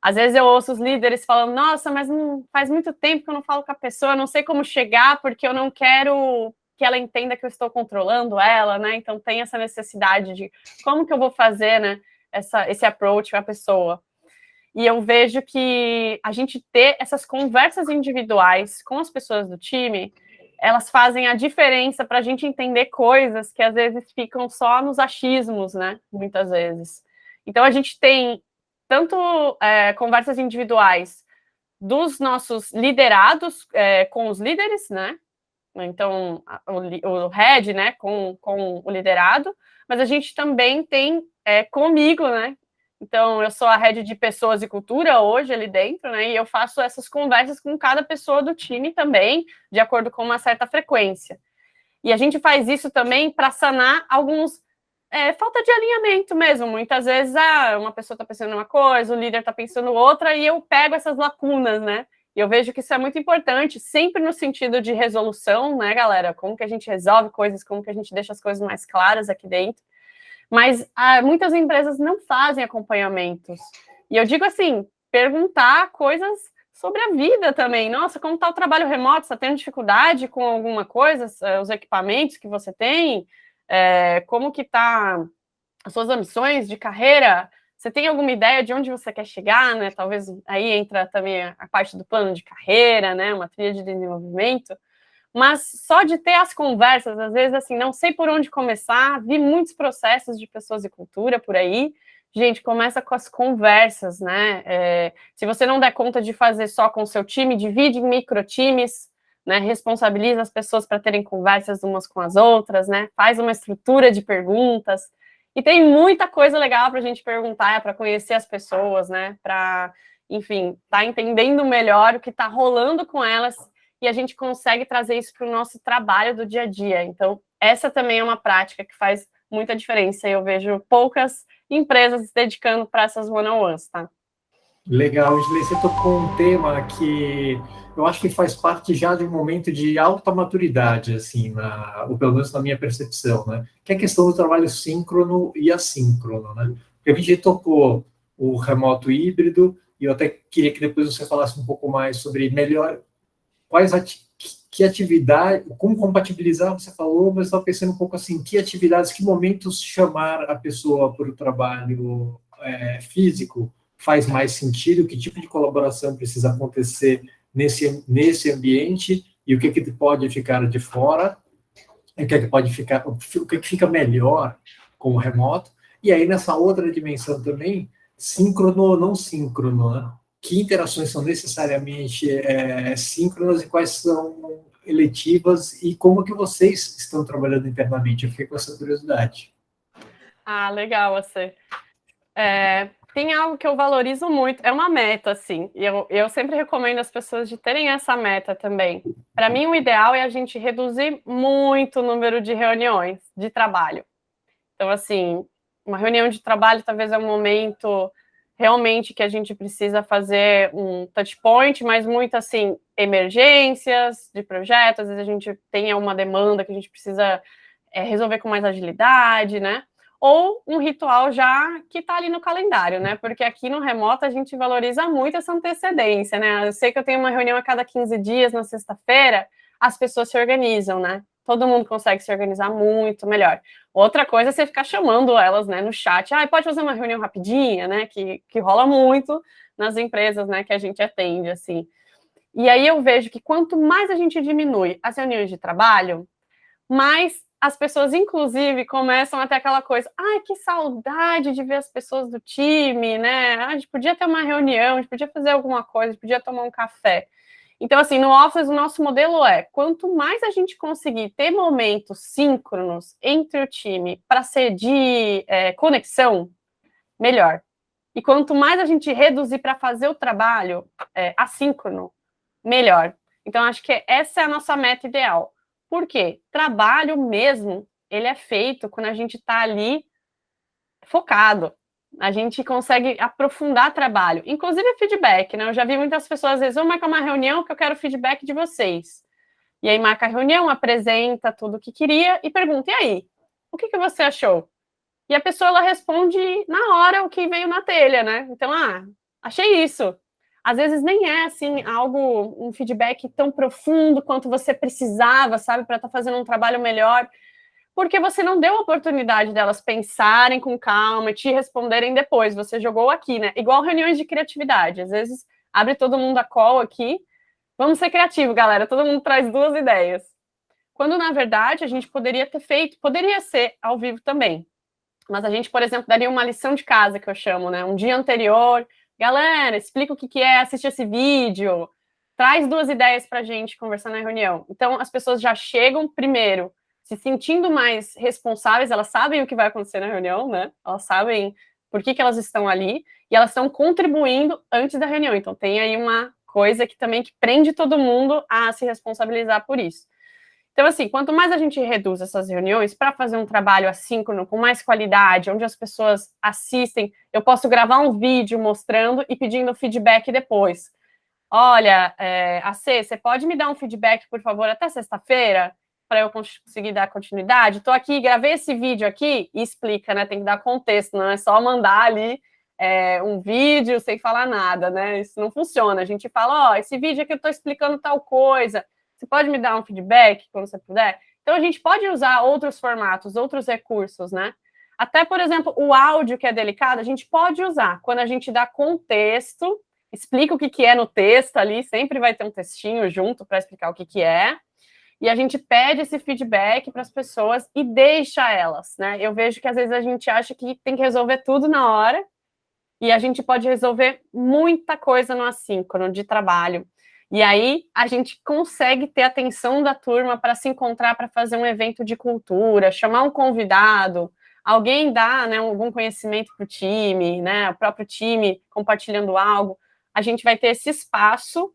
Às vezes eu ouço os líderes falando, nossa, mas não faz muito tempo que eu não falo com a pessoa, eu não sei como chegar, porque eu não quero que ela entenda que eu estou controlando ela, né? Então tem essa necessidade de como que eu vou fazer, né? Esse approach com a pessoa. E eu vejo que a gente ter essas conversas individuais com as pessoas do time, elas fazem a diferença para a gente entender coisas que às vezes ficam só nos achismos, né? Muitas vezes. Então a gente tem tanto conversas individuais dos nossos liderados com os líderes, né? Então o head, né? Com o liderado, mas a gente também tem comigo, né? Então, eu sou a head de pessoas e cultura hoje ali dentro, né? E eu faço essas conversas com cada pessoa do time também, de acordo com uma certa frequência. E a gente faz isso também para sanar alguns falta de alinhamento mesmo. Muitas vezes uma pessoa está pensando uma coisa, o líder está pensando outra, e eu pego essas lacunas, né? E eu vejo que isso é muito importante, sempre no sentido de resolução, né, galera? Como que a gente resolve coisas, como que a gente deixa as coisas mais claras aqui dentro. Mas muitas empresas não fazem acompanhamentos. E eu digo assim, perguntar coisas sobre a vida também. Nossa, como está o trabalho remoto? Você está tendo dificuldade com alguma coisa? Os equipamentos que você tem? Como que está as suas ambições de carreira? Você tem alguma ideia de onde você quer chegar, né? Talvez aí entra também a parte do plano de carreira, né? Uma trilha de desenvolvimento. Mas só de ter as conversas, às vezes, assim, não sei por onde começar, vi muitos processos de pessoas e cultura por aí. Gente, começa com as conversas, né? Se você não der conta de fazer só com o seu time, divide em microtimes, né? Responsabiliza as pessoas para terem conversas umas com as outras, né? Faz uma estrutura de perguntas. E tem muita coisa legal para a gente perguntar, para conhecer as pessoas, né? Para, enfim, tá entendendo melhor o que está rolando com elas, e a gente consegue trazer isso para o nosso trabalho do dia a dia. Então, essa também é uma prática que faz muita diferença, e eu vejo poucas empresas se dedicando para essas one-on-ones, tá? Legal, Gisley, você tocou um tema que eu acho que faz parte já de um momento de alta maturidade, assim, ou pelo menos na minha percepção, né? Que é a questão do trabalho síncrono e assíncrono, né? Porque a gente tocou o remoto híbrido, e eu até queria que depois você falasse um pouco mais sobre que atividade, como compatibilizar, você falou, mas estava pensando um pouco assim, que atividades, que momentos chamar a pessoa para o trabalho físico faz mais sentido, que tipo de colaboração precisa acontecer nesse ambiente, e o que pode ficar de fora, o que pode ficar, o que fica melhor com o remoto, e aí nessa outra dimensão também, síncrono ou não síncrono, né? Que interações são necessariamente síncronas e quais são eletivas, e como que vocês estão trabalhando internamente? Eu fiquei com essa curiosidade. Legal, você. Tem algo que eu valorizo muito, é uma meta, assim, e eu sempre recomendo às pessoas de terem essa meta também. Para mim, o ideal é a gente reduzir muito o número de reuniões de trabalho. Então, assim, uma reunião de trabalho talvez é um momento realmente que a gente precisa fazer um touch point, mas muito, assim, emergências de projetos, às vezes a gente tem uma demanda que a gente precisa resolver com mais agilidade, né? Ou um ritual já que está ali no calendário, né? Porque aqui no remoto a gente valoriza muito essa antecedência, né? Eu sei que eu tenho uma reunião a cada 15 dias na sexta-feira, as pessoas se organizam, né? Todo mundo consegue se organizar muito melhor. Outra coisa é você ficar chamando elas, né, no chat. Pode fazer uma reunião rapidinha, né? Que rola muito nas empresas, né, que a gente atende, assim. E aí eu vejo que quanto mais a gente diminui as reuniões de trabalho, mais as pessoas, inclusive, começam a ter aquela coisa, que saudade de ver as pessoas do time, né? A gente podia ter uma reunião, a gente podia fazer alguma coisa, a gente podia tomar um café. Então, assim, no Office, o nosso modelo é, quanto mais a gente conseguir ter momentos síncronos entre o time para ser de conexão, melhor. E quanto mais a gente reduzir para fazer o trabalho assíncrono, melhor. Então, acho que essa é a nossa meta ideal. Por quê? Trabalho mesmo, ele é feito quando a gente está ali focado. A gente consegue aprofundar trabalho, inclusive feedback, né? Eu já vi muitas pessoas, às vezes, vamos marcar uma reunião que eu quero feedback de vocês. E aí marca a reunião, apresenta tudo o que queria e pergunta, e aí? O que você achou? E a pessoa, ela responde na hora o que veio na telha, né? Então, achei isso. Às vezes nem é, assim, um feedback tão profundo quanto você precisava, sabe? Para estar fazendo um trabalho melhor. Porque você não deu a oportunidade delas pensarem com calma e te responderem depois. Você jogou aqui, né? Igual reuniões de criatividade. Às vezes, abre todo mundo a call aqui. Vamos ser criativos, galera. Todo mundo traz 2 ideias. Quando, na verdade, a gente poderia ter feito... Poderia ser ao vivo também. Mas a gente, por exemplo, daria uma lição de casa, que eu chamo, né? Um dia anterior. Galera, explica o que é, assiste esse vídeo. Traz 2 ideias pra gente conversar na reunião. Então, as pessoas já chegam primeiro se sentindo mais responsáveis, elas sabem o que vai acontecer na reunião, né? Elas sabem por que elas estão ali e elas estão contribuindo antes da reunião. Então, tem aí uma coisa que também que prende todo mundo a se responsabilizar por isso. Então, assim, quanto mais a gente reduz essas reuniões para fazer um trabalho assíncrono, com mais qualidade, onde as pessoas assistem, eu posso gravar um vídeo mostrando e pedindo feedback depois. Olha, AC, você pode me dar um feedback, por favor, até sexta-feira, para eu conseguir dar continuidade? Estou aqui, gravei esse vídeo aqui, e explica, né? Tem que dar contexto, não é só mandar ali um vídeo sem falar nada, né? Isso não funciona. A gente fala, esse vídeo aqui eu estou explicando tal coisa, você pode me dar um feedback quando você puder? Então, a gente pode usar outros formatos, outros recursos, né? Até, por exemplo, o áudio que é delicado, a gente pode usar quando a gente dá contexto, explica o que é no texto ali, sempre vai ter um textinho junto para explicar o que é, e a gente pede esse feedback para as pessoas e deixa elas, né? Eu vejo que às vezes a gente acha que tem que resolver tudo na hora, e a gente pode resolver muita coisa no assíncrono de trabalho. E aí a gente consegue ter a atenção da turma para se encontrar para fazer um evento de cultura, chamar um convidado, alguém dá, né, algum conhecimento para o time, né, o próprio time compartilhando algo. A gente vai ter esse espaço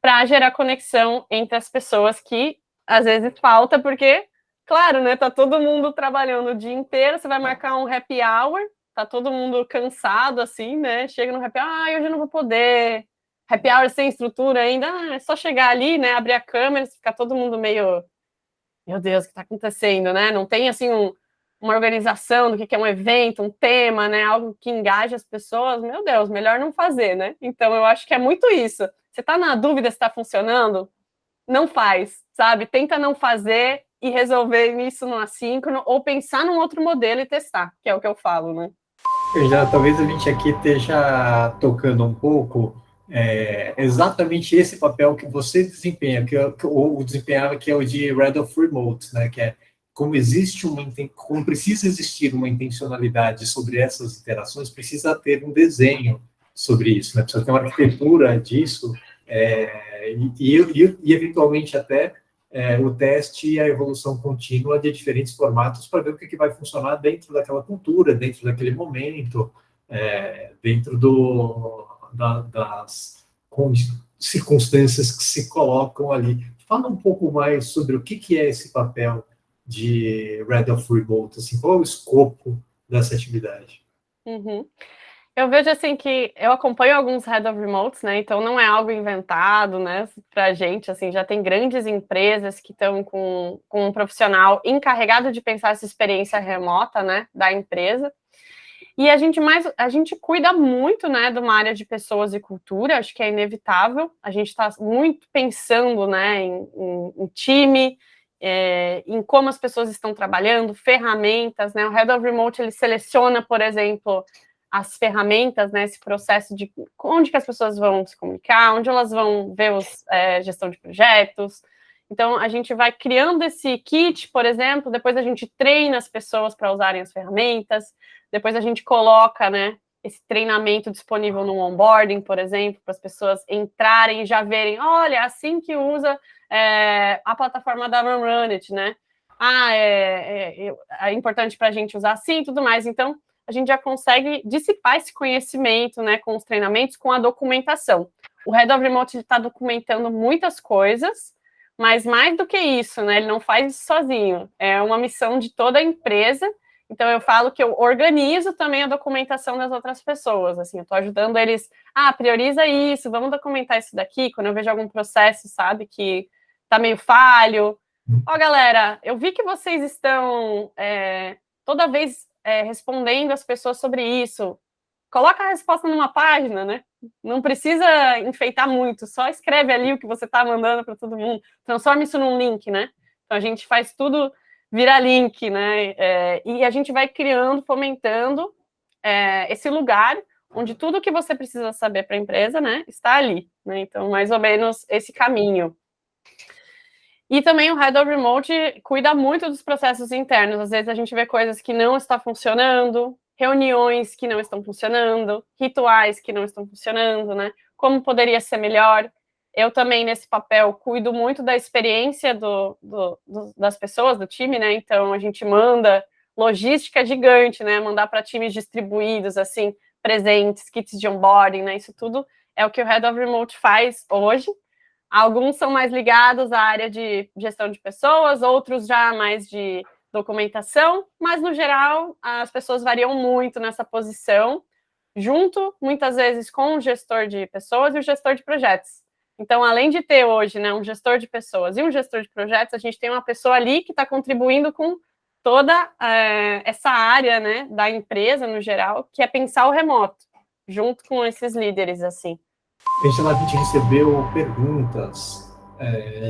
para gerar conexão entre as pessoas que às vezes falta, porque, claro, né, tá todo mundo trabalhando o dia inteiro, você vai marcar um happy hour, tá todo mundo cansado, assim, né, chega no happy hour, hoje eu não vou poder, happy hour sem estrutura ainda, é só chegar ali, né, abrir a câmera, ficar todo mundo meio, meu Deus, o que tá acontecendo, né, não tem, assim, uma organização do que é um evento, um tema, né, algo que engaje as pessoas, meu Deus, melhor não fazer, né, então eu acho que é muito isso. Você tá na dúvida se tá funcionando? Não faz, sabe? Tenta não fazer e resolver isso no assíncrono ou pensar num outro modelo e testar, que é o que eu falo, né? Talvez a gente aqui esteja tocando um pouco exatamente esse papel que você desempenha, ou desempenhava, que é o de Red of Remote, né? Que é como precisa existir uma intencionalidade sobre essas interações, precisa ter um desenho sobre isso, né? Precisa ter uma arquitetura disso, e eventualmente até o teste e a evolução contínua de diferentes formatos para ver o que vai funcionar dentro daquela cultura, dentro daquele momento, dentro das circunstâncias que se colocam ali. Fala um pouco mais sobre o que é esse papel de Red of Remote, assim, qual é o escopo dessa atividade? Uhum. Eu vejo assim que eu acompanho alguns Head of Remotes, né? Então não é algo inventado, né? Pra gente, assim, já tem grandes empresas que estão com um profissional encarregado de pensar essa experiência remota, né? Da empresa. E a gente cuida muito, né, de uma área de pessoas e cultura, acho que é inevitável. A gente está muito pensando, né, em time, em como as pessoas estão trabalhando, ferramentas, né? O Head of Remote, ele seleciona, por exemplo, as ferramentas, né, esse processo de onde que as pessoas vão se comunicar, onde elas vão ver gestão de projetos. Então, a gente vai criando esse kit, por exemplo, depois a gente treina as pessoas para usarem as ferramentas, depois a gente coloca, né, esse treinamento disponível no onboarding, por exemplo, para as pessoas entrarem e já verem, olha, assim que usa a plataforma da RunRunit, né? É importante para a gente usar assim e tudo mais. Então, a gente já consegue dissipar esse conhecimento, né, com os treinamentos, com a documentação. O Head of Remote está documentando muitas coisas, mas mais do que isso, né, ele não faz isso sozinho. É uma missão de toda a empresa. Então, eu falo que eu organizo também a documentação das outras pessoas. Assim, eu estou ajudando eles, prioriza isso, vamos documentar isso daqui. Quando eu vejo algum processo, sabe, que está meio falho. Galera, eu vi que vocês estão toda vez respondendo as pessoas sobre isso. Coloca a resposta numa página, né? Não precisa enfeitar muito, só escreve ali o que você está mandando para todo mundo. Transforma isso num link, né? Então, a gente faz tudo virar link, né? E a gente vai criando, fomentando esse lugar onde tudo que você precisa saber para a empresa, né, está ali, né? Então, mais ou menos esse caminho. E também o Head of Remote cuida muito dos processos internos. Às vezes a gente vê coisas que não estão funcionando, reuniões que não estão funcionando, rituais que não estão funcionando, né? Como poderia ser melhor. Eu também, nesse papel, cuido muito da experiência das pessoas, do time, né? Então, a gente manda logística gigante, né? Mandar para times distribuídos, assim, presentes, kits de onboarding, né? Isso tudo é o que o Head of Remote faz hoje. Alguns são mais ligados à área de gestão de pessoas, outros já mais de documentação, mas, no geral, as pessoas variam muito nessa posição, junto, muitas vezes, com o gestor de pessoas e o gestor de projetos. Então, além de ter hoje, né, um gestor de pessoas e um gestor de projetos, a gente tem uma pessoa ali que está contribuindo com toda essa área, né, da empresa, no geral, que é pensar o remoto, junto com esses líderes, assim. Angela, a gente recebeu perguntas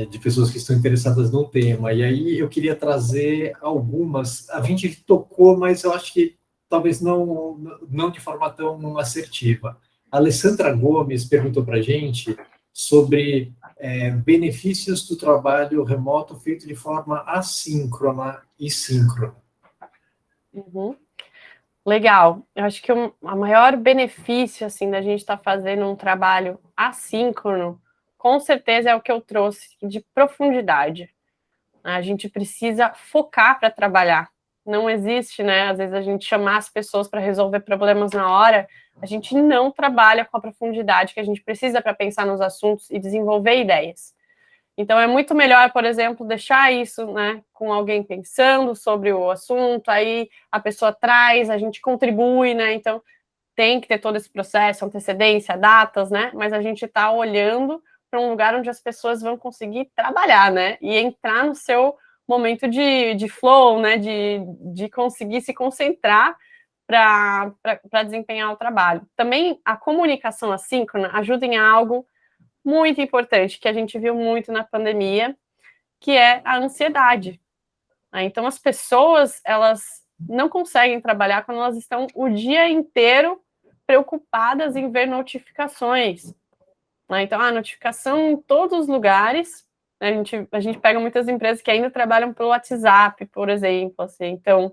de pessoas que estão interessadas no tema, e aí eu queria trazer algumas. A gente tocou, mas eu acho que talvez não de forma tão assertiva. A Alessandra Gomes perguntou para a gente sobre benefícios do trabalho remoto feito de forma assíncrona e síncrona. Uhum. Legal. Eu acho que o maior benefício, assim, da gente estar fazendo um trabalho assíncrono, com certeza é o que eu trouxe de profundidade. A gente precisa focar para trabalhar. Não existe, né? Às vezes a gente chamar as pessoas para resolver problemas na hora, a gente não trabalha com a profundidade que a gente precisa para pensar nos assuntos e desenvolver ideias. Então, é muito melhor, por exemplo, deixar isso, né, com alguém pensando sobre o assunto, aí a pessoa traz, a gente contribui, né, então tem que ter todo esse processo, antecedência, datas, né, mas a gente está olhando para um lugar onde as pessoas vão conseguir trabalhar, né, e entrar no seu momento de flow, né, de conseguir se concentrar para desempenhar o trabalho. Também a comunicação assíncrona ajuda em algo muito importante, que a gente viu muito na pandemia, que é a ansiedade. Então, as pessoas, elas não conseguem trabalhar quando elas estão o dia inteiro preocupadas em ver notificações. Então, a notificação em todos os lugares. A gente pega muitas empresas que ainda trabalham pelo WhatsApp, por exemplo. Assim. Então,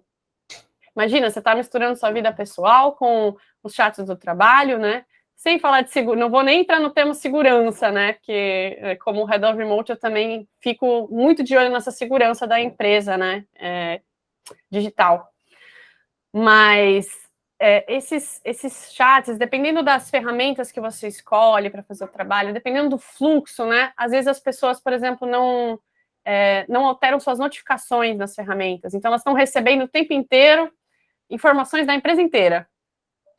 imagina, você está misturando sua vida pessoal com os chats do trabalho, né? Sem falar de segurança, não vou nem entrar no tema segurança, né? Porque, como Head of Remote, eu também fico muito de olho nessa segurança da empresa, né? Digital. Mas esses chats, dependendo das ferramentas que você escolhe para fazer o trabalho, dependendo do fluxo, né? Às vezes as pessoas, por exemplo, não alteram suas notificações nas ferramentas. Então, elas estão recebendo o tempo inteiro informações da empresa inteira.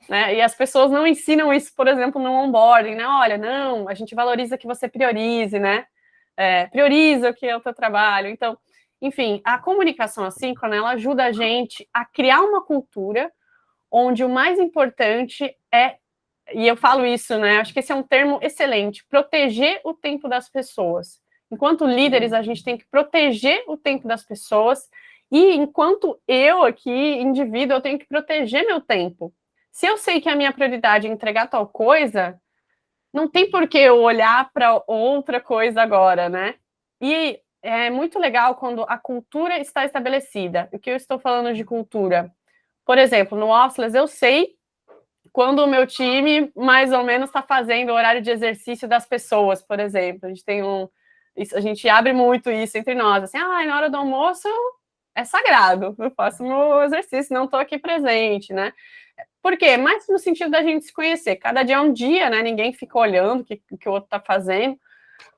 Né? E as pessoas não ensinam isso, por exemplo, no onboarding, né? Olha, não, a gente valoriza que você priorize, né? Prioriza o que é o teu trabalho. Então, enfim, a comunicação assíncrona, ela ajuda a gente a criar uma cultura onde o mais importante e eu falo isso, né? Acho que esse é um termo excelente, proteger o tempo das pessoas. Enquanto líderes, a gente tem que proteger o tempo das pessoas e enquanto eu aqui, indivíduo, eu tenho que proteger meu tempo. Se eu sei que a minha prioridade é entregar tal coisa, não tem por que eu olhar para outra coisa agora, né? E é muito legal quando a cultura está estabelecida. O que eu estou falando de cultura? Por exemplo, no Officeless, eu sei quando o meu time, mais ou menos, está fazendo o horário de exercício das pessoas, por exemplo. A gente abre muito isso entre nós, assim, na hora do almoço é sagrado, eu faço meu exercício, não estou aqui presente, né? Por quê? Mais no sentido da gente se conhecer. Cada dia é um dia, né? Ninguém fica olhando o que o outro está fazendo.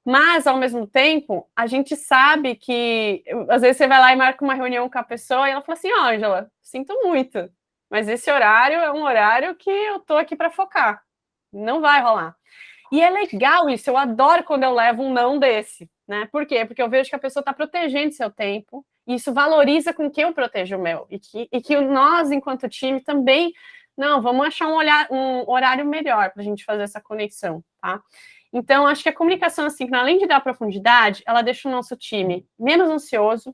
Mas, ao mesmo tempo, a gente sabe que, às vezes, você vai lá e marca uma reunião com a pessoa e ela fala assim, Ângela, sinto muito, mas esse horário é um horário que eu tô aqui para focar. Não vai rolar. E é legal isso, eu adoro quando eu levo um não desse, né? Por quê? Porque eu vejo que a pessoa está protegendo seu tempo, e isso valoriza com que eu protejo o meu, e que nós, enquanto time, também, não, vamos achar um horário melhor para a gente fazer essa conexão, tá? Então, acho que a comunicação assíncrona, além de dar profundidade, ela deixa o nosso time menos ansioso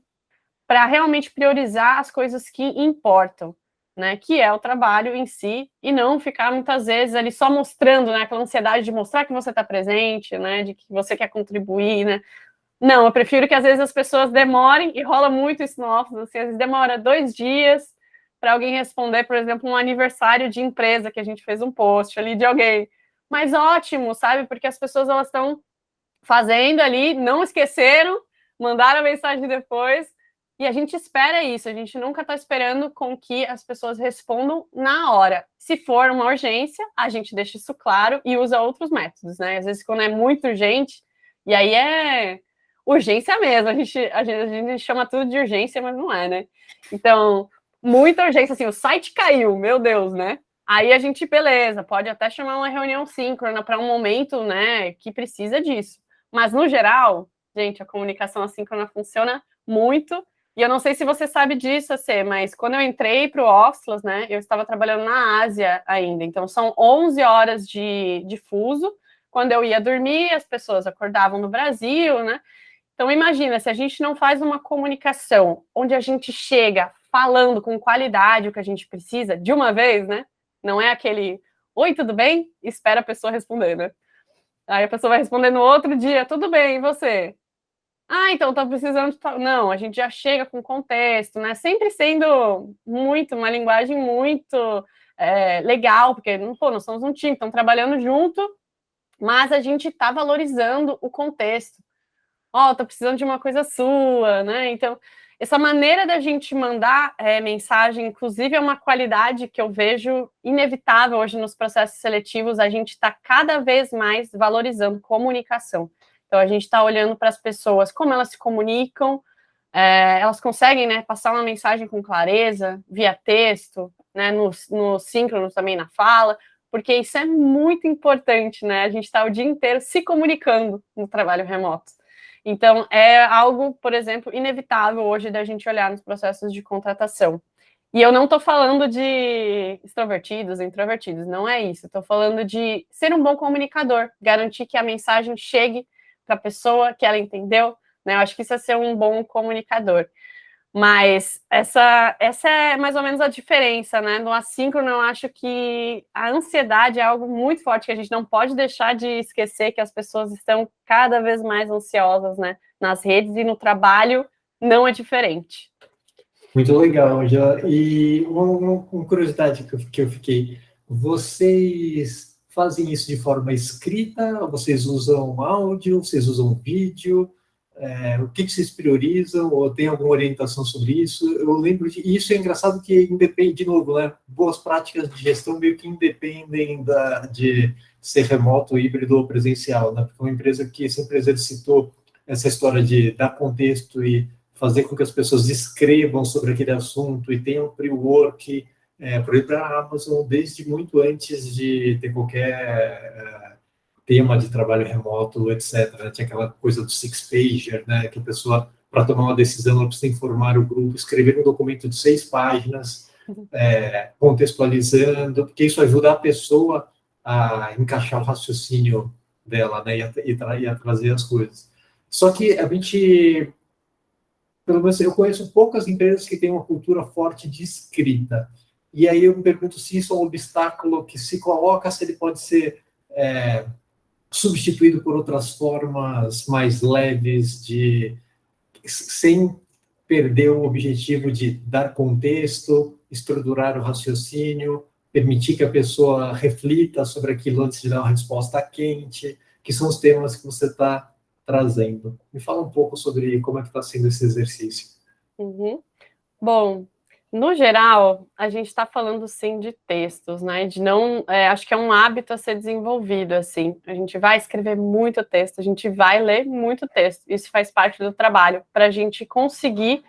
para realmente priorizar as coisas que importam, né? Que é o trabalho em si, e não ficar muitas vezes ali só mostrando, né? Aquela ansiedade de mostrar que você está presente, né? De que você quer contribuir, né? Não, eu prefiro que às vezes as pessoas demorem, e rola muito isso no Office, assim, às vezes demora 2 dias para alguém responder, por exemplo, um aniversário de empresa que a gente fez um post ali de alguém. Mas ótimo, sabe? Porque as pessoas elas estão fazendo ali, não esqueceram, mandaram a mensagem depois, e a gente espera isso, a gente nunca está esperando com que as pessoas respondam na hora. Se for uma urgência, a gente deixa isso claro e usa outros métodos, né? Às vezes, quando é muito urgente, e aí é urgência mesmo, a gente chama tudo de urgência, mas não é, né? Então, muita urgência, assim, o site caiu, meu Deus, né? Aí a gente, beleza, pode até chamar uma reunião síncrona para um momento, né, que precisa disso. Mas, no geral, gente, a comunicação assíncrona funciona muito. E eu não sei se você sabe disso, Cê, mas quando eu entrei para o Oxlas, né, eu estava trabalhando na Ásia ainda. Então, são 11 horas de fuso. Quando eu ia dormir, as pessoas acordavam no Brasil, né? Então, imagina, se a gente não faz uma comunicação onde a gente chega falando com qualidade o que a gente precisa, de uma vez, né? Não é aquele, oi, tudo bem? Espera a pessoa responder, né? Aí a pessoa vai responder no outro dia, tudo bem, e você? Então tá precisando de tal. Não, a gente já chega com contexto, né? Sempre sendo uma linguagem muito legal, porque, pô, nós somos um time, estamos trabalhando junto, mas a gente está valorizando o contexto. Tô precisando de uma coisa sua, né? Então, essa maneira da gente mandar mensagem, inclusive, é uma qualidade que eu vejo inevitável hoje nos processos seletivos, a gente está cada vez mais valorizando comunicação. Então, a gente está olhando para as pessoas, como elas se comunicam, elas conseguem, né, passar uma mensagem com clareza, via texto, né, no síncrono também na fala, porque isso é muito importante, né? A gente está o dia inteiro se comunicando no trabalho remoto. Então, é algo, por exemplo, inevitável hoje da gente olhar nos processos de contratação. E eu não estou falando de extrovertidos, introvertidos, não é isso. Estou falando de ser um bom comunicador, garantir que a mensagem chegue para a pessoa, que ela entendeu, né? Eu acho que isso é ser um bom comunicador. Mas essa é mais ou menos a diferença, né? No assíncrono, eu acho que a ansiedade é algo muito forte, que a gente não pode deixar de esquecer que as pessoas estão cada vez mais ansiosas, né? Nas redes e no trabalho não é diferente. Muito legal, já. E uma curiosidade que eu fiquei, vocês fazem isso de forma escrita? Vocês usam áudio? Vocês usam vídeo? O que vocês priorizam? Ou tem alguma orientação sobre isso? Eu lembro de... E isso é engraçado que independe, de novo, né? Boas práticas de gestão meio que independem de ser remoto, híbrido ou presencial, né? Porque essa empresa citou essa história de dar contexto e fazer com que as pessoas escrevam sobre aquele assunto e tenham pre-work, por exemplo, a Amazon, desde muito antes de ter qualquer tema de trabalho remoto, etc. Tinha aquela coisa do six-pager, né, que a pessoa, para tomar uma decisão, ela precisa informar o grupo, escrever um documento de 6 páginas, contextualizando, porque isso ajuda a pessoa a encaixar o raciocínio dela, né, e a trazer as coisas. Só que a gente... Pelo menos eu conheço poucas empresas que têm uma cultura forte de escrita. E aí eu me pergunto se isso é um obstáculo que se coloca, se ele pode ser substituído por outras formas mais leves, sem perder o objetivo de dar contexto, estruturar o raciocínio, permitir que a pessoa reflita sobre aquilo antes de dar uma resposta quente, que são os temas que você está trazendo. Me fala um pouco sobre como é que está sendo esse exercício. Uhum. Bom, no geral, a gente está falando sim de textos, né? De não, acho que é um hábito a ser desenvolvido, assim. A gente vai escrever muito texto, a gente vai ler muito texto. Isso faz parte do trabalho para a gente conseguir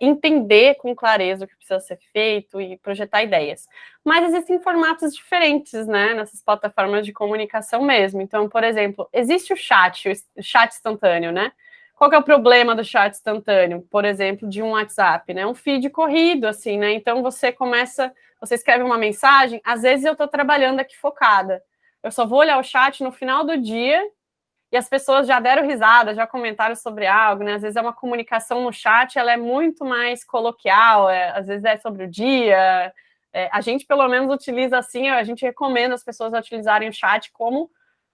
entender com clareza o que precisa ser feito e projetar ideias. Mas existem formatos diferentes, né? Nessas plataformas de comunicação mesmo. Então, por exemplo, existe o chat instantâneo, né? Qual que é o problema do chat instantâneo, por exemplo, de um WhatsApp, né? Um feed corrido, assim, né? Então você escreve uma mensagem, às vezes eu estou trabalhando aqui focada. Eu só vou olhar o chat no final do dia e as pessoas já deram risada, já comentaram sobre algo, né? Às vezes é uma comunicação no chat, ela é muito mais coloquial, às vezes é sobre o dia. A gente, pelo menos, utiliza assim, a gente recomenda as pessoas a utilizarem o chat como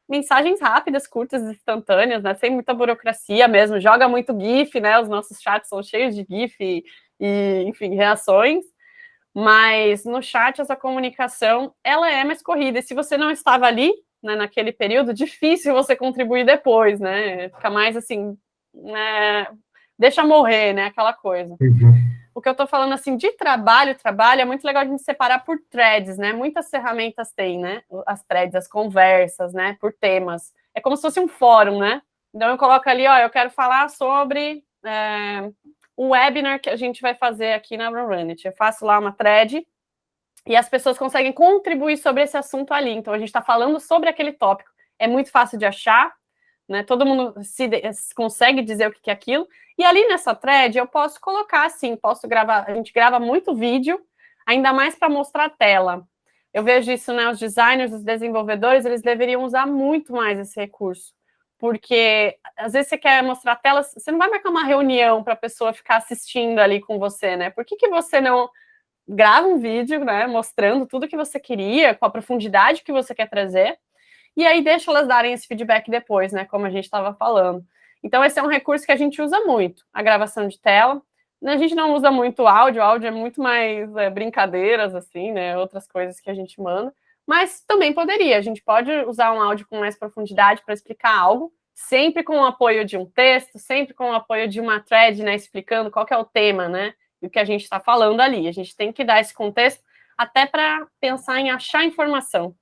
mensagens rápidas, curtas, instantâneas, né? Sem muita burocracia mesmo. Joga muito GIF, né? Os nossos chats são cheios de GIF enfim, reações. Mas no chat essa comunicação ela é mais corrida. E se você não estava ali, né, naquele período, difícil você contribuir depois, né? Fica mais assim, né, deixa morrer, né? Aquela coisa. O que eu estou falando assim de trabalho é muito legal a gente separar por threads, né? Muitas ferramentas têm, né? As threads, as conversas, né? Por temas. É como se fosse um fórum, né? Então eu coloco ali, ó, eu quero falar sobre o webinar que a gente vai fazer aqui na Runit. Eu faço lá uma thread e as pessoas conseguem contribuir sobre esse assunto ali. Então a gente está falando sobre aquele tópico. É muito fácil de achar, né? Todo mundo consegue dizer o que é aquilo. E ali nessa thread eu posso colocar assim, posso gravar, a gente grava muito vídeo, ainda mais para mostrar a tela. Eu vejo isso, né? Os designers, os desenvolvedores, eles deveriam usar muito mais esse recurso. Porque às vezes você quer mostrar a tela, você não vai marcar uma reunião para a pessoa ficar assistindo ali com você, né? Por que você não grava um vídeo, né? Mostrando tudo que você queria, com a profundidade que você quer trazer, e aí deixa elas darem esse feedback depois, né? Como a gente estava falando. Então, esse é um recurso que a gente usa muito, a gravação de tela. A gente não usa muito áudio é muito mais brincadeiras, assim, né? Outras coisas que a gente manda. Mas também poderia, a gente pode usar um áudio com mais profundidade para explicar algo, sempre com o apoio de um texto, sempre com o apoio de uma thread, né? Explicando qual que é o tema, né? Do que a gente está falando ali. A gente tem que dar esse contexto até para pensar em achar informação.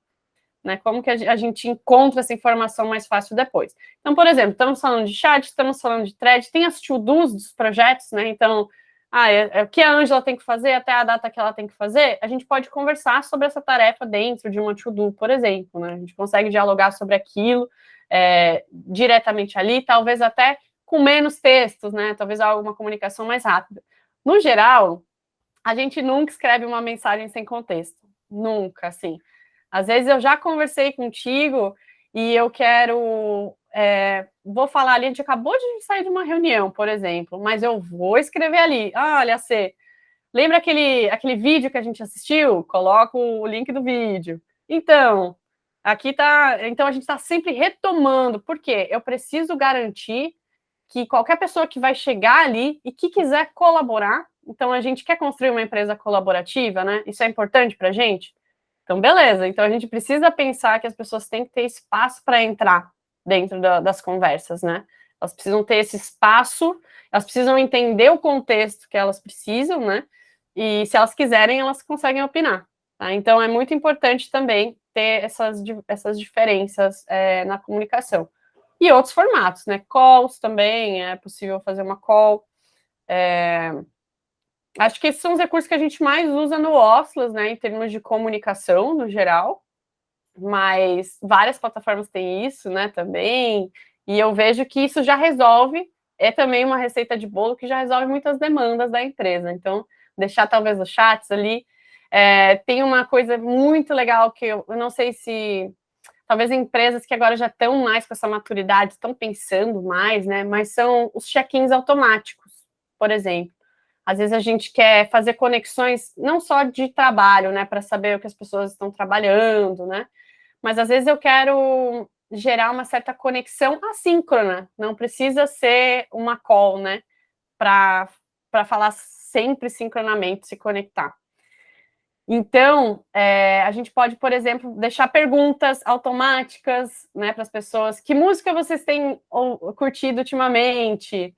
Né, como que a gente encontra essa informação mais fácil depois. Então, por exemplo, estamos falando de chat, estamos falando de thread, tem as to-dos dos projetos, né? Então, o que a Ângela tem que fazer até a data que ela tem que fazer, a gente pode conversar sobre essa tarefa dentro de uma to-do, por exemplo, né? A gente consegue dialogar sobre aquilo diretamente ali, talvez até com menos textos, né? Talvez alguma comunicação mais rápida. No geral, a gente nunca escreve uma mensagem sem contexto. Nunca, assim. Às vezes eu já conversei contigo e eu quero... vou falar ali, a gente acabou de sair de uma reunião, por exemplo, mas eu vou escrever ali. Olha, lembra aquele vídeo que a gente assistiu? Coloco o link do vídeo. Então, aqui tá... Então, a gente está sempre retomando. Por quê? Eu preciso garantir que qualquer pessoa que vai chegar ali e que quiser colaborar, então a gente quer construir uma empresa colaborativa, né? Isso é importante para a gente? Então, beleza. Então, a gente precisa pensar que as pessoas têm que ter espaço para entrar dentro das conversas, né? Elas precisam ter esse espaço, elas precisam entender o contexto que elas precisam, né? E se elas quiserem, elas conseguem opinar. Tá? Então, é muito importante também ter essas diferenças na comunicação. E outros formatos, né? Calls também, é possível fazer uma call. Acho que esses são os recursos que a gente mais usa no Oscilus, né? Em termos de comunicação, no geral. Mas várias plataformas têm isso, né? Também. E eu vejo que isso já resolve. É também uma receita de bolo que já resolve muitas demandas da empresa. Então, deixar talvez os chats ali. Tem uma coisa muito legal que eu não sei se... Talvez empresas que agora já estão mais com essa maturidade, estão pensando mais, né? Mas são os check-ins automáticos, por exemplo. Às vezes a gente quer fazer conexões não só de trabalho, né? Para saber o que as pessoas estão trabalhando, né? Mas às vezes eu quero gerar uma certa conexão assíncrona. Não precisa ser uma call, né? Para falar sempre sincronamente, se conectar. Então, a gente pode, por exemplo, deixar perguntas automáticas, né, para as pessoas. Que música vocês têm curtido ultimamente?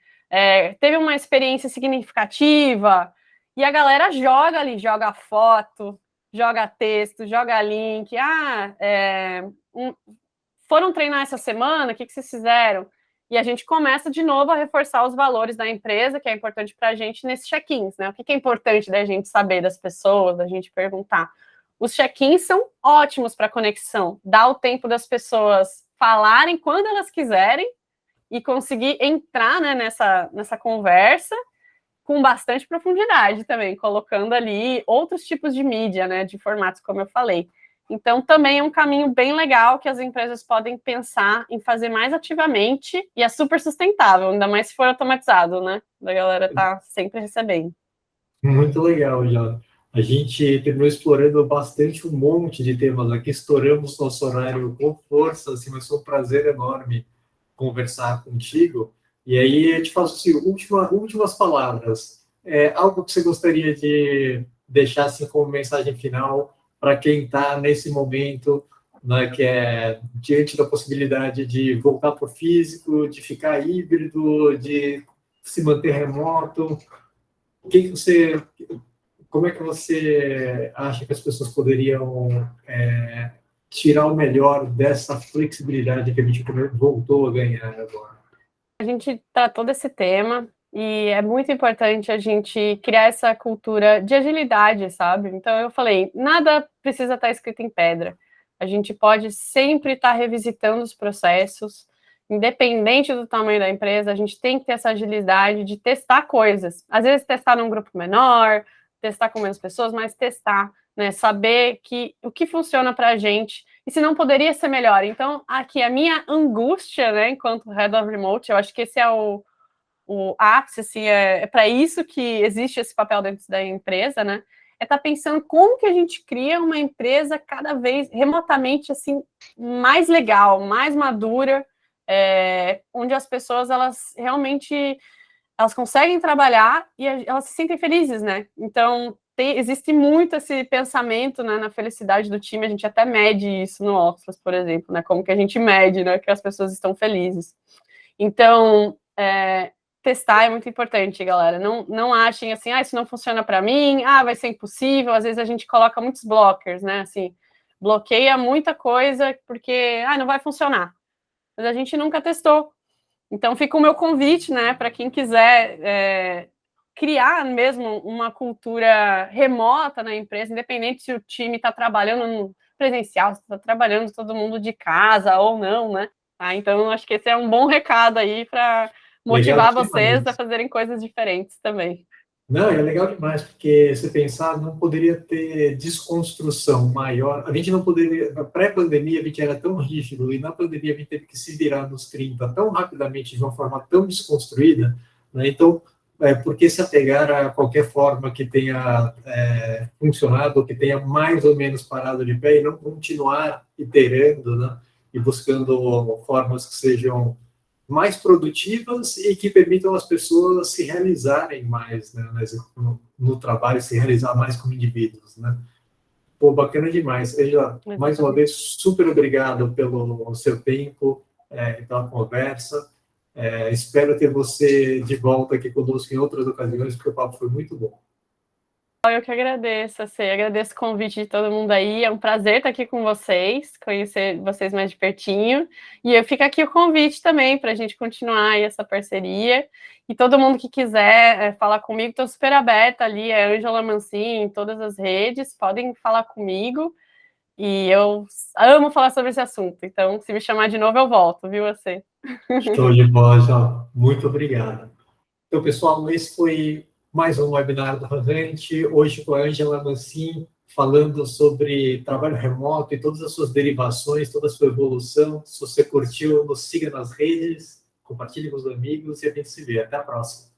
Teve uma experiência significativa? E a galera joga ali, joga foto, joga texto, joga link. Foram treinar essa semana? O que vocês fizeram? E a gente começa de novo a reforçar os valores da empresa, que é importante para a gente nesses check-ins, né? O que é importante da gente saber das pessoas, da gente perguntar. Os check-ins são ótimos para conexão, dá o tempo das pessoas falarem quando elas quiserem e conseguir entrar, né, nessa conversa com bastante profundidade também, colocando ali outros tipos de mídia, né, de formatos, como eu falei. Então, também é um caminho bem legal que as empresas podem pensar em fazer mais ativamente e é super sustentável, ainda mais se for automatizado, né? Da galera tá sempre recebendo. Muito legal, já. A gente terminou explorando bastante um monte de temas aqui, estouramos nosso horário com força, assim, mas foi um prazer enorme conversar contigo. E aí eu te faço assim, últimas palavras. Algo que você gostaria de deixar assim como mensagem final para quem está nesse momento, né, que é diante da possibilidade de voltar para o físico, de ficar híbrido, de se manter remoto. O que você, como é que você acha que as pessoas poderiam tirar o melhor dessa flexibilidade que a gente voltou a ganhar agora? A gente tratou desse tema e é muito importante a gente criar essa cultura de agilidade, sabe? Então, eu falei, nada precisa estar escrito em pedra. A gente pode sempre estar revisitando os processos, independente do tamanho da empresa, a gente tem que ter essa agilidade de testar coisas. Às vezes, testar num grupo menor, testar com menos pessoas, mas testar, né? Saber o que funciona para a gente e se não poderia ser melhor. Então, aqui, a minha angústia, né, enquanto Head of Remote, eu acho que esse é o ápice, assim, é para isso que existe esse papel dentro da empresa, né, é estar pensando como que a gente cria uma empresa cada vez remotamente, assim, mais legal, mais madura, onde as pessoas, elas realmente, elas conseguem trabalhar e elas se sentem felizes, né, então existe muito esse pensamento, né, na felicidade do time, a gente até mede isso no Office, por exemplo, né, como que a gente mede, né, que as pessoas estão felizes. Então, testar é muito importante, galera, não achem assim, isso não funciona para mim, vai ser impossível, às vezes a gente coloca muitos blockers, né, assim, bloqueia muita coisa porque, não vai funcionar, mas a gente nunca testou. Então, fica o meu convite, né, para quem quiser criar mesmo uma cultura remota na empresa, independente se o time está trabalhando no presencial, se está trabalhando todo mundo de casa ou não, né? Então, acho que esse é um bom recado aí para motivar vocês a fazerem coisas diferentes também. Não, é legal demais, porque se pensar, não poderia ter desconstrução maior. A gente não poderia, na pré-pandemia, a gente era tão rígido, e na pandemia a gente teve que se virar nos 30 tão rapidamente, de uma forma tão desconstruída, né? Então, por que se apegar a qualquer forma que tenha funcionado, ou que tenha mais ou menos parado de pé, e não continuar iterando, né? E buscando formas que sejam mais produtivas e que permitam às pessoas se realizarem mais, né, no trabalho, se realizar mais como indivíduos, né? Pô, bacana demais. Eja, mais uma vez, super obrigado pelo seu tempo, pela conversa. Espero ter você de volta aqui conosco em outras ocasiões, porque o papo foi muito bom. Eu que agradeço, agradeço o convite de todo mundo aí, é um prazer estar aqui com vocês, conhecer vocês mais de pertinho, e eu fico aqui o convite também para a gente continuar aí essa parceria, e todo mundo que quiser falar comigo, estou super aberta ali, é Ângela Mancini em todas as redes, podem falar comigo, e eu amo falar sobre esse assunto, então se me chamar de novo eu volto, viu, você? Show de bola, João. Muito obrigado. Então, pessoal, esse foi mais um webinar do Randante, hoje com a Ângela Mancini, falando sobre trabalho remoto e todas as suas derivações, toda a sua evolução. Se você curtiu, nos siga nas redes, compartilhe com os amigos e a gente se vê. Até a próxima.